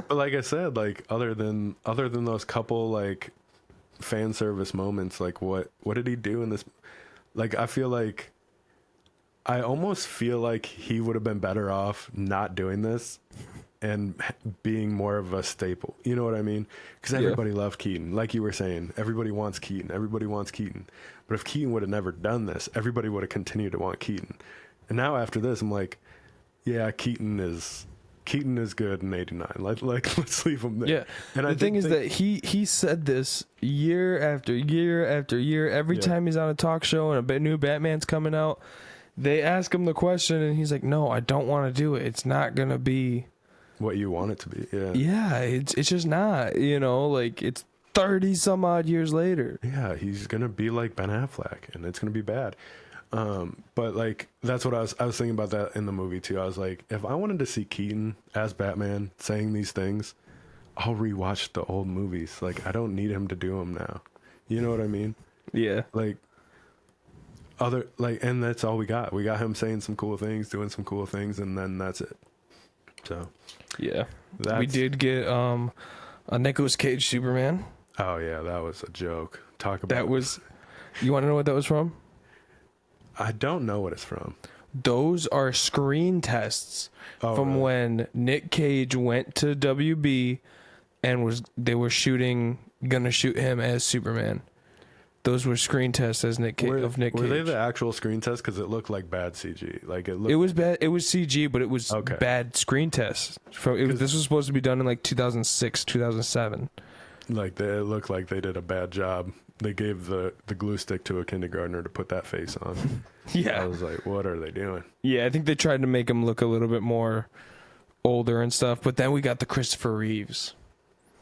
Speaker 2: But like I said, like, other than those couple like fan service moments, like, what did he do in this? Like, I almost feel like he would have been better off not doing this and being more of a staple. You know what I mean? Because everybody loved Keaton. Like you were saying, everybody wants Keaton. Everybody wants Keaton. But if Keaton would have never done this, everybody would have continued to want Keaton. And now after this, I'm like, yeah, Keaton is good in '89. Let's leave him there.
Speaker 1: Yeah. And the thing is that he said this year after year after year. Every time he's on a talk show and a new Batman's coming out, they ask him the question and he's like, "No, I don't want to do it. It's not gonna be
Speaker 2: what you want it to be." Yeah.
Speaker 1: Yeah, it's just not. Like it's 30 some odd years later.
Speaker 2: Yeah, he's gonna be like Ben Affleck, and it's gonna be bad. But like that's what I was thinking about that in the movie too. I was like, if I wanted to see Keaton as Batman saying these things, I'll rewatch the old movies. Like I don't need him to do them now. You know what I mean?
Speaker 1: Yeah.
Speaker 2: And that's all we got. We got him saying some cool things, doing some cool things, and then that's it. So
Speaker 1: yeah, we did get a Nicolas Cage Superman.
Speaker 2: Oh yeah, that was a joke. Talk about
Speaker 1: that was. You want to know what that was from?
Speaker 2: I don't know what it's from.
Speaker 1: Those are screen tests from
Speaker 2: really?
Speaker 1: when Nick Cage went to WB and they were gonna shoot him as Superman. Those were screen tests as Nick Cage.
Speaker 2: Were they the actual screen tests? Because it looked like bad CG.
Speaker 1: It was bad. It was CG, but it was bad screen tests. This was supposed to be done in like 2006, 2007.
Speaker 2: It looked like they did a bad job. They gave the glue stick to a kindergartner to put that face on.
Speaker 1: Yeah.
Speaker 2: I was like, what are they doing?
Speaker 1: Yeah, I think they tried to make him look a little bit more older and stuff. But then we got the Christopher Reeves.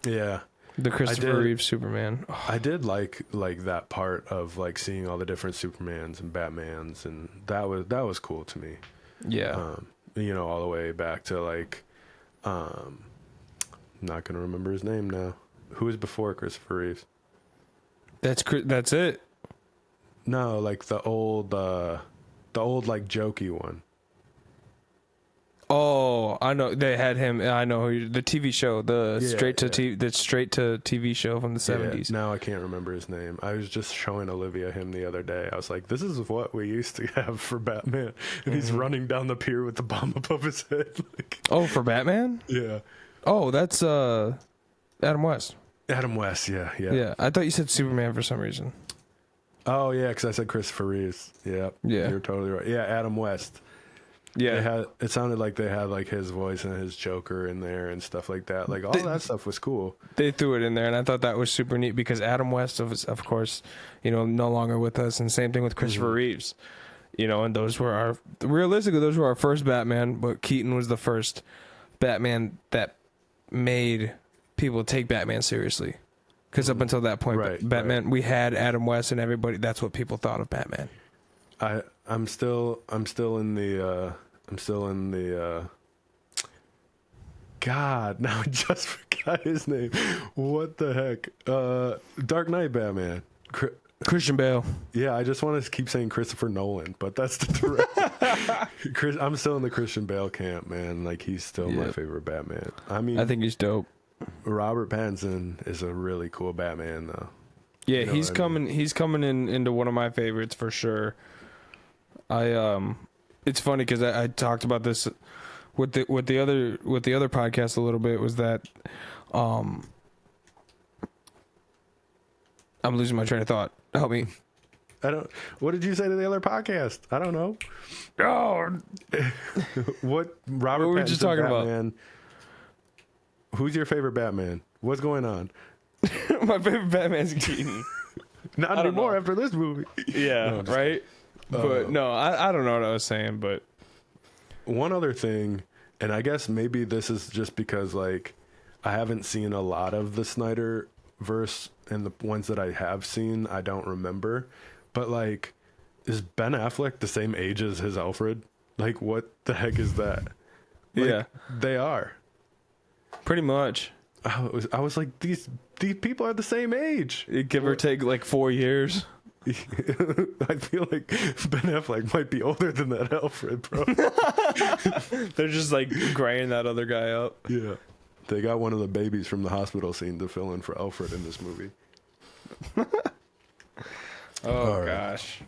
Speaker 2: Yeah.
Speaker 1: The Christopher Reeves Superman.
Speaker 2: Oh. I did like that part of like seeing all the different Supermans and Batmans, and that was cool to me.
Speaker 1: Yeah.
Speaker 2: All the way back to like, not gonna remember his name now. Who was before Christopher Reeves?
Speaker 1: That's it.
Speaker 2: No, like the old like jokey one.
Speaker 1: Oh, I know they had him. I know the TV show, the straight to TV show from the 70s.
Speaker 2: Now I can't remember his name. I was just showing Olivia him the other day. I was like, "This is what we used to have for Batman," and he's running down the pier with the bomb above his head.
Speaker 1: Oh, for Batman?
Speaker 2: Yeah.
Speaker 1: Oh, that's Adam West.
Speaker 2: Adam West, yeah.
Speaker 1: Yeah, I thought you said Superman for some reason.
Speaker 2: Oh yeah, because I said Christopher Reeves. Yeah, you're totally right. Yeah, Adam West. Yeah, it sounded like they had like his voice and his Joker in there and stuff like that. Like all that stuff was cool.
Speaker 1: They threw it in there, and I thought that was super neat because Adam West, of course, no longer with us, and same thing with Christopher Reeves. And those were realistically those were our first Batman, but Keaton was the first Batman that made people take Batman seriously. Because up until that point, Batman, we had Adam West and everybody. That's what people thought of Batman.
Speaker 2: I'm still in the God, now I just forgot his name. What the heck? Dark Knight Batman.
Speaker 1: Christian Bale.
Speaker 2: Yeah, I just want to keep saying Christopher Nolan, but that's the direct. I'm still in the Christian Bale camp, man. Like he's still my favorite Batman. I mean,
Speaker 1: I think he's dope.
Speaker 2: Robert Pattinson is a really cool Batman, though.
Speaker 1: Yeah, he's coming. He's coming into one of my favorites for sure. It's funny because I talked about this with the other podcast a little bit. Was that I'm losing my train of thought. Help me.
Speaker 2: What did you say to the other podcast? I don't know.
Speaker 1: Oh,
Speaker 2: what Robert?
Speaker 1: What were we
Speaker 2: Pattinson
Speaker 1: just talking
Speaker 2: Batman,
Speaker 1: about?
Speaker 2: Who's your favorite Batman? What's going on?
Speaker 1: My favorite Batman's Keaton.
Speaker 2: Not anymore after this movie.
Speaker 1: Yeah, no, right? But no, I don't know what I was saying, but
Speaker 2: one other thing, and I guess maybe this is just because like I haven't seen a lot of the Snyderverse, and the ones that I have seen I don't remember. But like, is Ben Affleck the same age as his Alfred? Like, what the heck is that?
Speaker 1: Yeah,
Speaker 2: they are.
Speaker 1: Pretty much.
Speaker 2: I was like, these people are the same age.
Speaker 1: Give or take like 4 years.
Speaker 2: I feel like Ben Affleck might be older than that Alfred, bro.
Speaker 1: They're just like graying that other guy up.
Speaker 2: Yeah. They got one of the babies from the hospital scene to fill in for Alfred in this movie.
Speaker 1: Oh, gosh.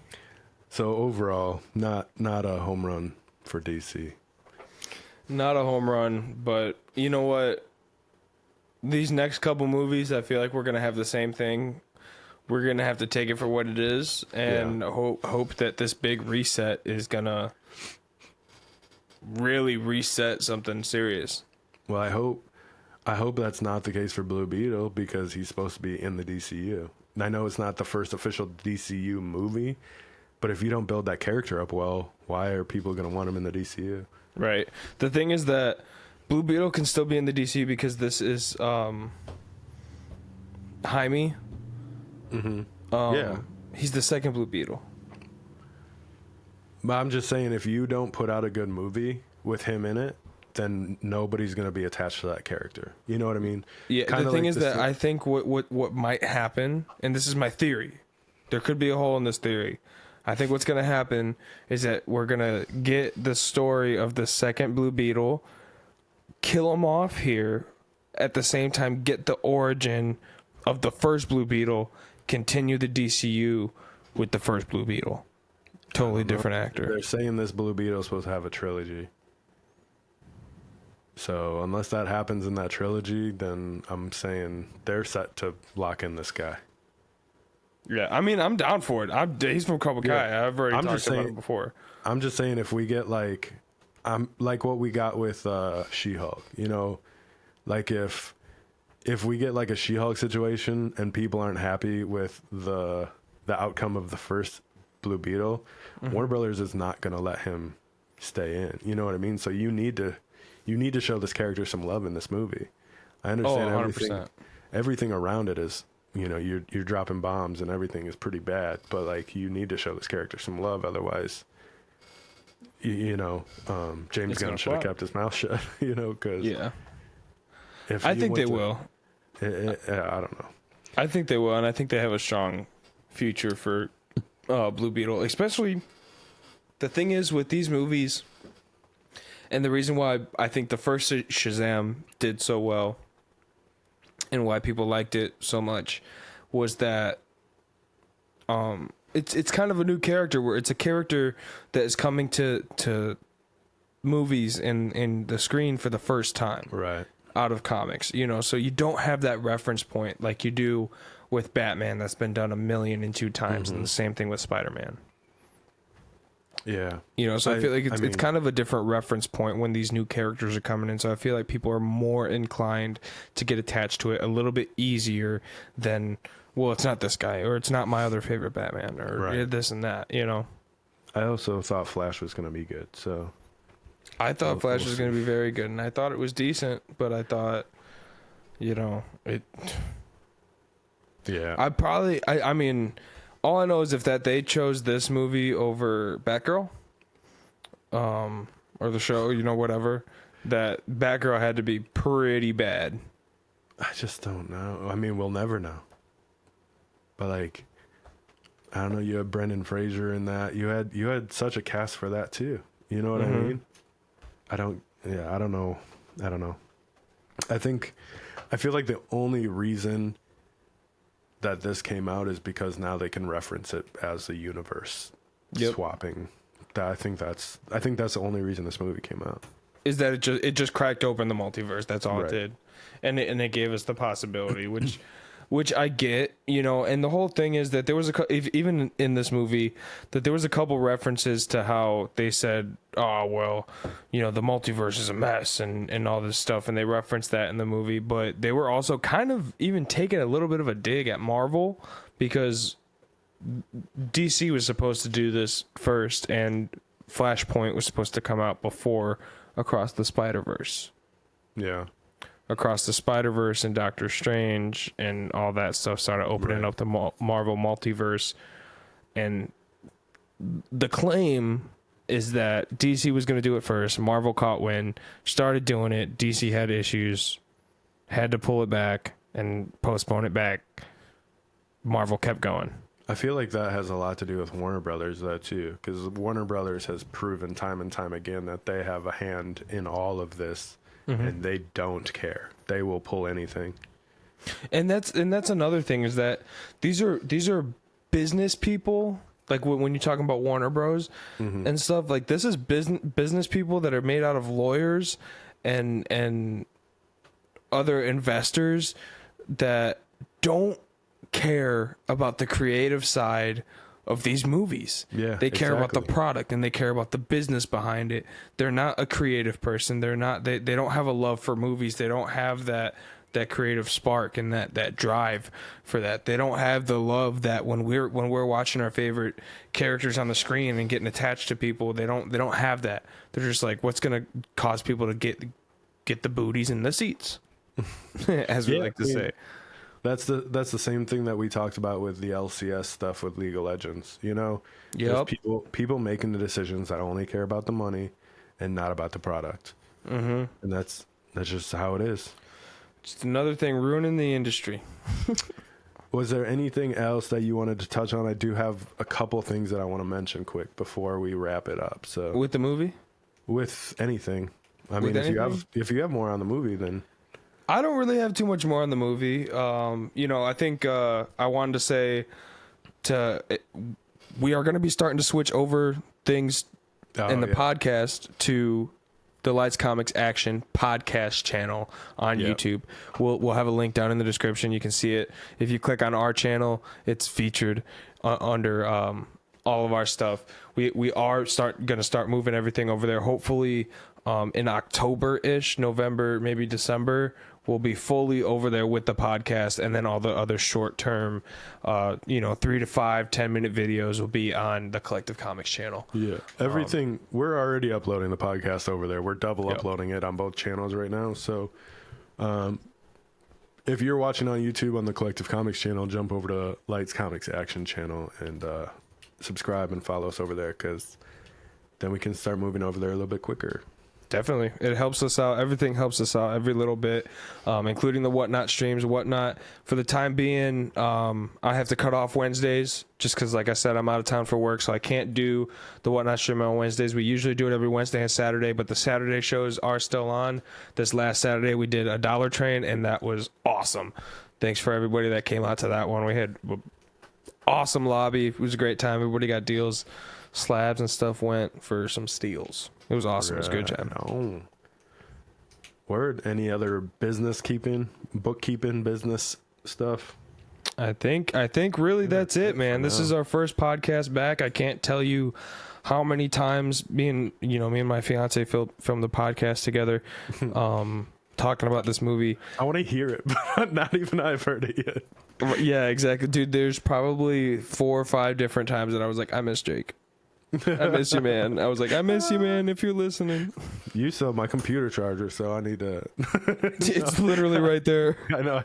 Speaker 2: So overall, not a home run for DC.
Speaker 1: Not a home run, but you know what? These next couple movies, I feel like we're gonna have the same thing. We're gonna have to take it for what it is, and hope that this big reset is gonna really reset something serious.
Speaker 2: Well, I hope that's not the case for Blue Beetle because he's supposed to be in the DCU. And I know it's not the first official DCU movie, but if you don't build that character up well, why are people going to want him in the DCU?
Speaker 1: Right. The thing is that Blue Beetle can still be in the DCU because this is Jaime.
Speaker 2: Mm-hmm.
Speaker 1: He's the second Blue Beetle.
Speaker 2: But I'm just saying, if you don't put out a good movie with him in it, then nobody's going to be attached to that character. You know what I mean?
Speaker 1: Yeah.
Speaker 2: Kinda
Speaker 1: the thing
Speaker 2: like
Speaker 1: is that I think what might happen, and this is my theory, there could be a hole in this theory. I think what's going to happen is that we're going to get the story of the second Blue Beetle, kill him off here, at the same time get the origin of the first Blue Beetle, continue the DCU with the first Blue Beetle. Totally different actor.
Speaker 2: They're saying this Blue Beetle is supposed to have a trilogy. So unless that happens in that trilogy, then I'm saying they're set to lock in this guy.
Speaker 1: Yeah, I mean, I'm down for it. He's from Cobra Kai.
Speaker 2: Yeah.
Speaker 1: I've already talked about it before.
Speaker 2: I'm just saying if we get like what we got with She-Hulk, you know, like if we get like a She-Hulk situation and people aren't happy with the outcome of the first Blue Beetle, Warner Brothers is not going to let him stay in. You know what I mean? So you need to show this character some love in this movie. I understand everything around it is, you know, you're dropping bombs and everything is pretty bad, but like you need to show this character some love, otherwise James Gunn should have kept his mouth shut, you know, because
Speaker 1: I think they will.
Speaker 2: I don't know.
Speaker 1: I think they will, and I think they have a strong future for Blue Beetle. Especially, the thing is with these movies, and the reason why I think the first Shazam did so well, and why people liked it so much, was that it's kind of a new character where it's a character that is coming to movies and the screen for the first time,
Speaker 2: right,
Speaker 1: out of comics, you know, so you don't have that reference point like you do with Batman that's been done 1,002 times, and the same thing with Spider-Man.
Speaker 2: Yeah,
Speaker 1: you know, so I feel like it's kind of a different reference point when these new characters are coming in, so I feel like people are more inclined to get attached to it a little bit easier than, well, it's not this guy, or it's not my other favorite Batman, or this and that, you know.
Speaker 2: I also thought Flash was going to be good, so
Speaker 1: I thought Flash was going to be very good, and I thought it was decent, but I thought, you know, it.
Speaker 2: Yeah.
Speaker 1: I mean, all I know is if that they chose this movie over Batgirl, or the show, you know, whatever, that Batgirl had to be pretty bad.
Speaker 2: I just don't know. I mean, we'll never know. But like, I don't know. You had Brendan Fraser in that. You had such a cast for that too. You know what I mean? I don't know. I feel like the only reason that this came out is because now they can reference it as a universe swapping. I think that's the only reason this movie came out.
Speaker 1: Is that it just cracked open the multiverse. That's all it did. And it gave us the possibility, which I get, you know, and the whole thing is that there was even in this movie that there was a couple references to how they said, oh, well, you know, the multiverse is a mess and all this stuff. And they referenced that in the movie, but they were also kind of even taking a little bit of a dig at Marvel because DC was supposed to do this first and Flashpoint was supposed to come out before Across the Spider-Verse.
Speaker 2: Yeah.
Speaker 1: Across the Spider-Verse and Doctor Strange and all that stuff started opening up the Marvel multiverse. And the claim is that DC was going to do it first. Marvel caught wind, started doing it. DC had issues, had to pull it back and postpone it back. Marvel kept going.
Speaker 2: I feel like that has a lot to do with Warner Brothers, though, too, because Warner Brothers has proven time and time again that they have a hand in all of this. And they don't care. They will pull anything. And
Speaker 1: that's another thing is that these are business people Like when you're talking about Warner Bros. And stuff, like this is business people that are made out of lawyers and other investors that don't care about the creative side of these movies.
Speaker 2: Yeah,
Speaker 1: they care about the product and they care about the business behind it. They're not a creative person. They're not. They don't have a love for movies. They don't have that creative spark and that drive for that. They don't have the love that when we're watching our favorite characters on the screen and getting attached to people. They don't have that. They're just like, what's gonna cause people to get the booties in the seats, as we like to say.
Speaker 2: That's the same thing that we talked about with the LCS stuff with League of Legends. You know,
Speaker 1: yep.
Speaker 2: People making the decisions that only care about the money and not about the product. And that's just how it is.
Speaker 1: Just another thing ruining the industry.
Speaker 2: Was there anything else that you wanted to touch on? I do have a couple things that I want to mention quick before we wrap it up. So
Speaker 1: with the movie,
Speaker 2: with anything, if you have more on the movie, then.
Speaker 1: I don't really have too much more on the movie. I think I wanted to say we are going to be starting to switch over things in the podcast to the Lights Comics Action podcast channel on YouTube. We'll have a link down in the description. You can see it. If you click on our channel, it's featured under all of our stuff. We are going to start moving everything over there. Hopefully in October-ish, November, maybe December. We'll be fully over there with the podcast, and then all the other short-term, 3 to 5, 10-minute videos will be on the Collective Comics channel.
Speaker 2: Yeah, everything. We're already uploading the podcast over there. We're double uploading it on both channels right now. So, if you're watching on YouTube on the Collective Comics channel, jump over to Lights Comics Action channel and subscribe and follow us over there, because then we can start moving over there a little bit quicker.
Speaker 1: Definitely. It helps us out. Everything helps us out every little bit, including the Whatnot streams, Whatnot. For the time being, I have to cut off Wednesdays just because, like I said, I'm out of town for work, so I can't do the Whatnot stream on Wednesdays. We usually do it every Wednesday and Saturday, but the Saturday shows are still on. This last Saturday, we did a Dollar Train, and that was awesome. Thanks for everybody that came out to that one. We had an awesome lobby. It was a great time. Everybody got deals. Slabs and stuff went for some steals. It was awesome. It was a good job.
Speaker 2: Word. Any other bookkeeping, business stuff?
Speaker 1: I think really that's it, man. This is our first podcast back. I can't tell you how many times me and my fiance filmed the podcast together, talking about this movie.
Speaker 2: I want to hear it, but not even I've heard it yet.
Speaker 1: Yeah, exactly, dude. There's probably 4 or 5 different times that I was like, I miss Jake. I miss you, man. I was like, I miss you, man, if you're listening.
Speaker 2: You sell my computer charger, so I need to...
Speaker 1: It's literally right there.
Speaker 2: I know.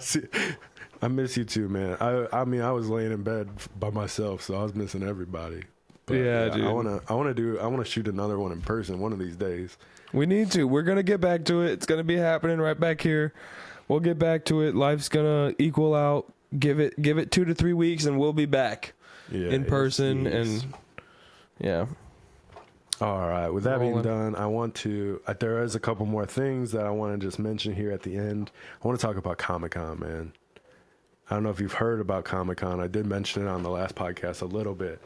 Speaker 2: I miss you too, man. I mean, I was laying in bed by myself, so I was missing everybody. But
Speaker 1: yeah, dude.
Speaker 2: I want to shoot another one in person one of these days.
Speaker 1: We need to. We're going to get back to it. It's going to be happening right back here. We'll get back to it. Life's going to equal out. Give it 2 to 3 weeks, and we'll be back in person. And yeah.
Speaker 2: All right. With that being done, there is a couple more things that I want to just mention here at the end. I want to talk about Comic-Con, man. I don't know if you've heard about Comic-Con. I did mention it on the last podcast a little bit.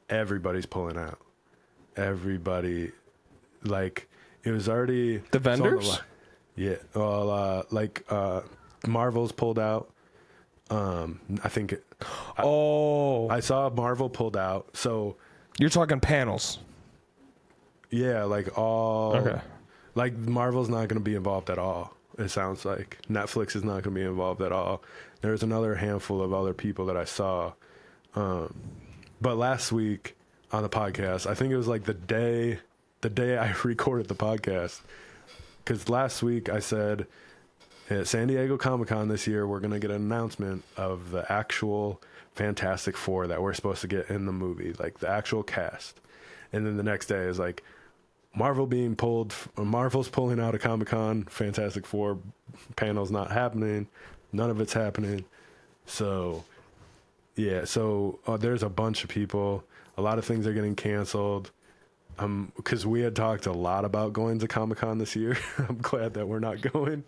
Speaker 2: Everybody's pulling out. Everybody, like, it was already...
Speaker 1: The vendors?
Speaker 2: Yeah. Well, Marvel's pulled out. I think... I saw Marvel pulled out, so...
Speaker 1: You're talking panels.
Speaker 2: Yeah, like Marvel's not going to be involved at all. It sounds like Netflix is not going to be involved at all. There's another handful of other people that I saw. But last week on the podcast, I think it was like the day I recorded the podcast. Because last week I said at San Diego Comic-Con this year, we're going to get an announcement of the actual Fantastic Four that we're supposed to get in the movie, like the actual cast. And then the next day is like Marvel's pulling out of Comic-Con, Fantastic Four panel's not happening, none of it's happening. So yeah, there's a bunch of people, a lot of things are getting canceled. Because we had talked a lot about going to Comic-Con this year. I'm glad that we're not going.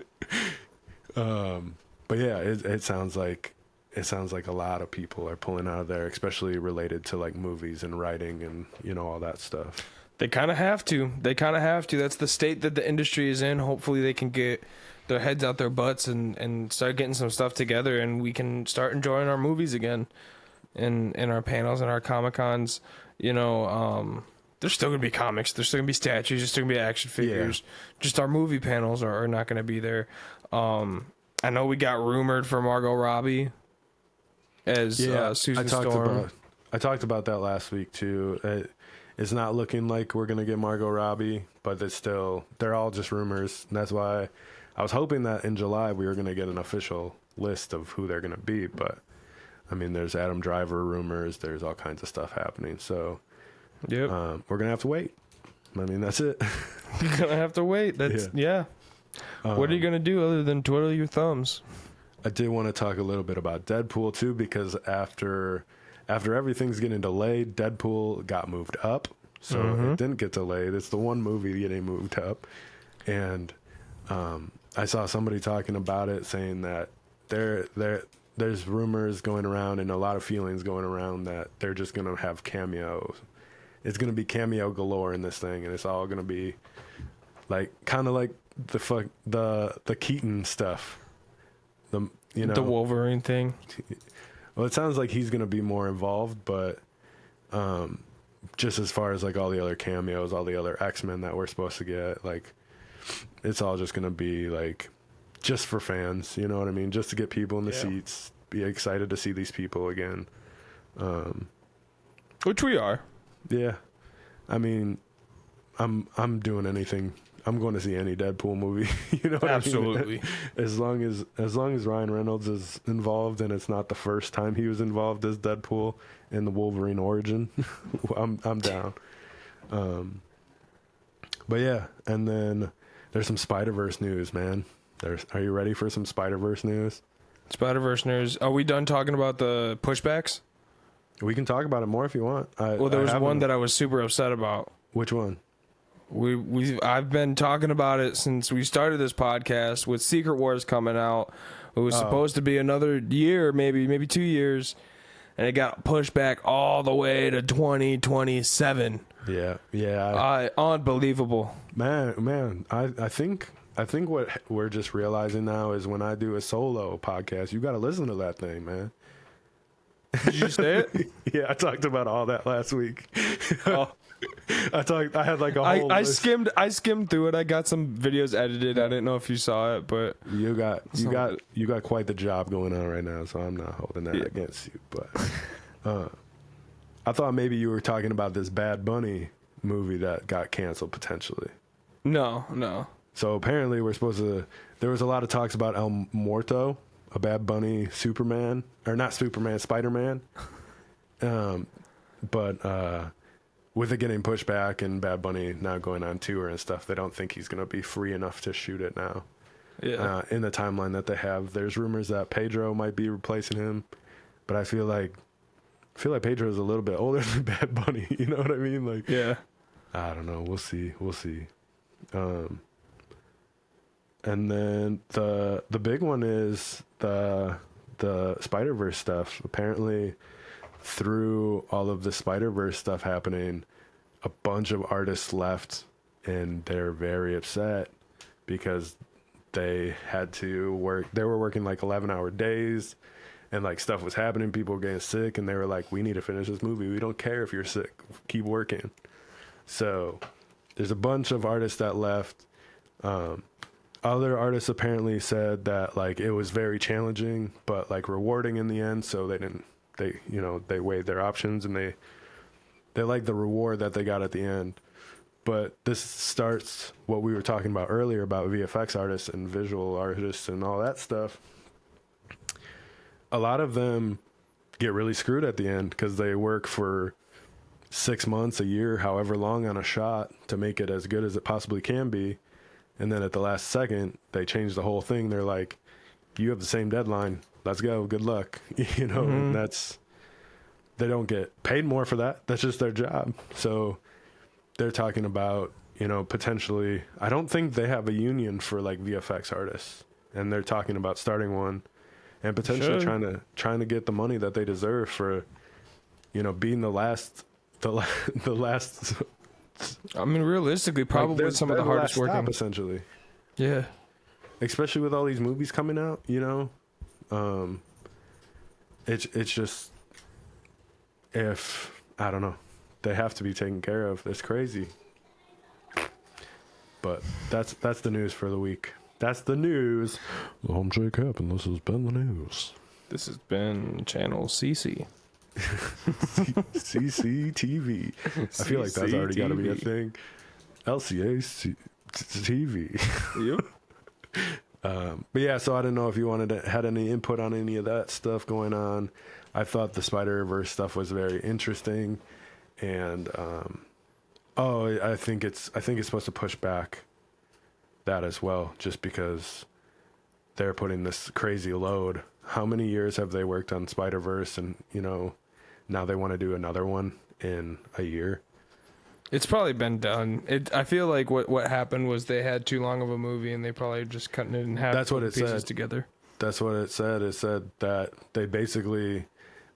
Speaker 2: But yeah, it sounds like it sounds like a lot of people are pulling out of there, especially related to like movies and writing and, you know, all that stuff.
Speaker 1: They kind of have to. That's the state that the industry is in. Hopefully they can get their heads out their butts and start getting some stuff together, and we can start enjoying our movies again in our panels and our Comic-Cons. You know, there's still going to be comics. There's still going to be statues. There's still going to be action figures. Yeah. Just our movie panels are not going to be there. I know we got rumored for Margot Robbie as Susan Storm.
Speaker 2: I talked about that last week too. It's not looking like we're gonna get Margot Robbie, but they're all just rumors, and that's why I was hoping that in July we were gonna get an official list of who they're gonna be. But I mean, there's Adam Driver rumors. There's all kinds of stuff happening. So
Speaker 1: yep,
Speaker 2: we're gonna have to wait. I mean, that's it.
Speaker 1: You're gonna have to wait. Yeah. What are you gonna do other than twiddle your thumbs?
Speaker 2: I did want to talk a little bit about Deadpool too, because after everything's getting delayed, Deadpool got moved up, so it didn't get delayed. It's the one movie getting moved up, and I saw somebody talking about it, saying that there's rumors going around and a lot of feelings going around that they're just gonna have cameos. It's gonna be cameo galore in this thing, and it's all gonna be like kind of like the Keaton stuff. The
Speaker 1: Wolverine thing.
Speaker 2: Well, it sounds like he's going to be more involved, but just as far as like all the other cameos, all the other X-Men that we're supposed to get, like it's all just going to be like just for fans, you know what I mean? Just to get people in the seats, be excited to see these people again.
Speaker 1: Which we are.
Speaker 2: Yeah. I mean, I'm doing anything. I'm going to see any Deadpool movie. You know what
Speaker 1: Absolutely.
Speaker 2: I mean? As long as Ryan Reynolds is involved and it's not the first time he was involved as Deadpool in the Wolverine origin, I'm down. But yeah, and then there's some Spider-Verse news, man. Are you ready for some Spider-Verse news?
Speaker 1: Spider-Verse news. Are we done talking about the pushbacks?
Speaker 2: We can talk about it more if you want.
Speaker 1: There was one that I was super upset about.
Speaker 2: Which one?
Speaker 1: I've been talking about it since we started this podcast with Secret Wars coming out. It was supposed to be another year, maybe 2 years, and it got pushed back all the way to 2027.
Speaker 2: Yeah.
Speaker 1: Unbelievable.
Speaker 2: Man, I think what we're just realizing now is when I do a solo podcast, you got to listen to that thing, man.
Speaker 1: Did you say it?
Speaker 2: Yeah, I talked about all that last week. Oh. I had like a whole list.
Speaker 1: I skimmed through it. I got some videos edited. I didn't know if you saw it, but
Speaker 2: you got quite the job going on right now, so I'm not holding that against you. But I thought maybe you were talking about this Bad Bunny movie that got canceled potentially.
Speaker 1: No.
Speaker 2: So apparently there was a lot of talks about El Muerto, a Bad Bunny Spider-Man. But with it getting pushed back and Bad Bunny now going on tour and stuff, they don't think he's going to be free enough to shoot it now. Yeah. In the timeline that they have, there's rumors that Pedro might be replacing him, but I feel like Pedro is a little bit older than Bad Bunny. You know what I mean? Like,
Speaker 1: yeah.
Speaker 2: I don't know. We'll see. And then the big one is the Spider-Verse stuff. Apparently, through all of the Spider-Verse stuff happening, a bunch of artists left, and they're very upset because they had to work. They were working like 11-hour days, and like stuff was happening. People were getting sick, and they were like, "We need to finish this movie. We don't care if you're sick. Keep working." So there's a bunch of artists that left. Other artists apparently said that like it was very challenging, but like rewarding in the end. So they weighed their options, and they liked the reward that they got at the end. But this starts what we were talking about earlier about VFX artists and visual artists and all that stuff. A lot of them get really screwed at the end because they work for 6 months, a year, however long on a shot to make it as good as it possibly can be. And then at the last second, they change the whole thing. They're like, you have the same deadline. Let's go. Good luck. You know, they don't get paid more for that. That's just their job. So they're talking about, potentially, I don't think they have a union for like VFX artists, and they're talking about starting one. and potentially
Speaker 1: Sure.
Speaker 2: trying to get the money that they deserve for, being the last. The last.
Speaker 1: I mean, realistically, probably
Speaker 2: They're,
Speaker 1: some of
Speaker 2: they're
Speaker 1: the hardest
Speaker 2: last stop,
Speaker 1: working.
Speaker 2: essentially.
Speaker 1: Yeah.
Speaker 2: Especially with all these movies coming out, it's just, if I don't know, they have to be taken care of. It's crazy. But that's the news for the week. That's the news. I'm Jake Happ, and this has been the news.
Speaker 1: This has been Channel CC.
Speaker 2: CCTV. I feel like that's already got to be a thing. LCA TV.
Speaker 1: Yep.
Speaker 2: But yeah, so I don't know if you had any input on any of that stuff going on. I thought the Spider-Verse stuff was very interesting, and I think it's supposed to push back that as well, just because they're putting this crazy load. How many years have they worked on Spider-Verse, and now they want to do another one in a year?
Speaker 1: It's probably been done. I feel like what happened was they had too long of a movie and they probably just cutting it in half.
Speaker 2: That's what it
Speaker 1: pieces
Speaker 2: said.
Speaker 1: Together.
Speaker 2: That's what it said. It said that they basically,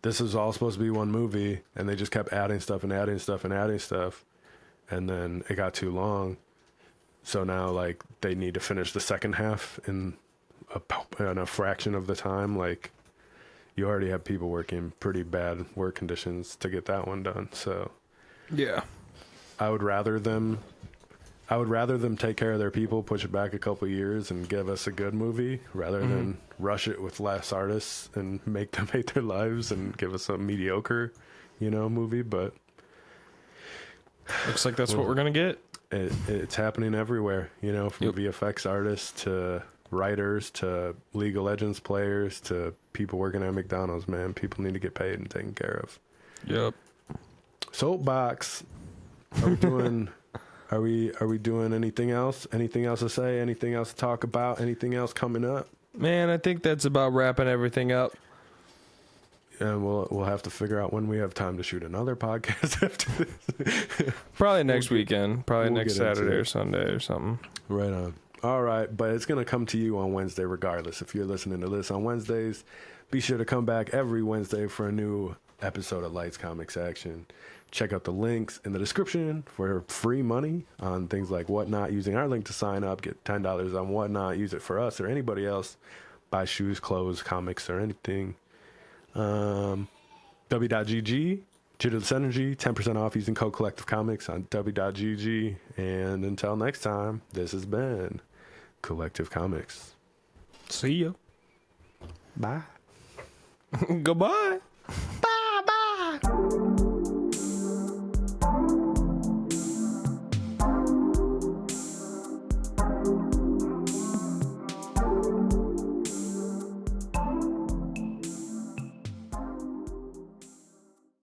Speaker 2: this is all supposed to be one movie, and they just kept adding stuff and adding stuff and adding stuff, and then it got too long. So now, like, they need to finish the second half in a fraction of the time. Like, you already have people working pretty bad work conditions to get that one done. So
Speaker 1: Yeah.
Speaker 2: I would rather them take care of their people, push it back a couple of years, and give us a good movie rather than rush it with less artists and make them hate their lives and give us a mediocre, movie. But
Speaker 1: Looks like that's what we're gonna get.
Speaker 2: it's happening everywhere, from VFX artists to writers to League of Legends players to people working at McDonald's. Man, people need to get paid and taken care of.
Speaker 1: Yep.
Speaker 2: Soapbox. Are we doing? Are we doing anything else? Anything else to say? Anything else to talk about? Anything else coming up?
Speaker 1: Man, I think that's about wrapping everything up.
Speaker 2: And we'll have to figure out when we have time to shoot another podcast after this.
Speaker 1: Probably next weekend. Probably
Speaker 2: we'll
Speaker 1: next
Speaker 2: get into
Speaker 1: Saturday
Speaker 2: it.
Speaker 1: or Sunday or something.
Speaker 2: Right on. All right, but it's going to come to you on Wednesday regardless. If you're listening to this on Wednesdays, be sure to come back every Wednesday for a new episode of Lights Comics Action. Check out the links in the description for free money on things like Whatnot. Using our link to sign up, get $10 on Whatnot. Use it for us or anybody else. Buy shoes, clothes, comics, or anything. W.GG, Jitters Energy, 10% off using code Collective Comics on W.GG. And until next time, this has been Collective Comics.
Speaker 1: See ya.
Speaker 2: Bye.
Speaker 1: Goodbye.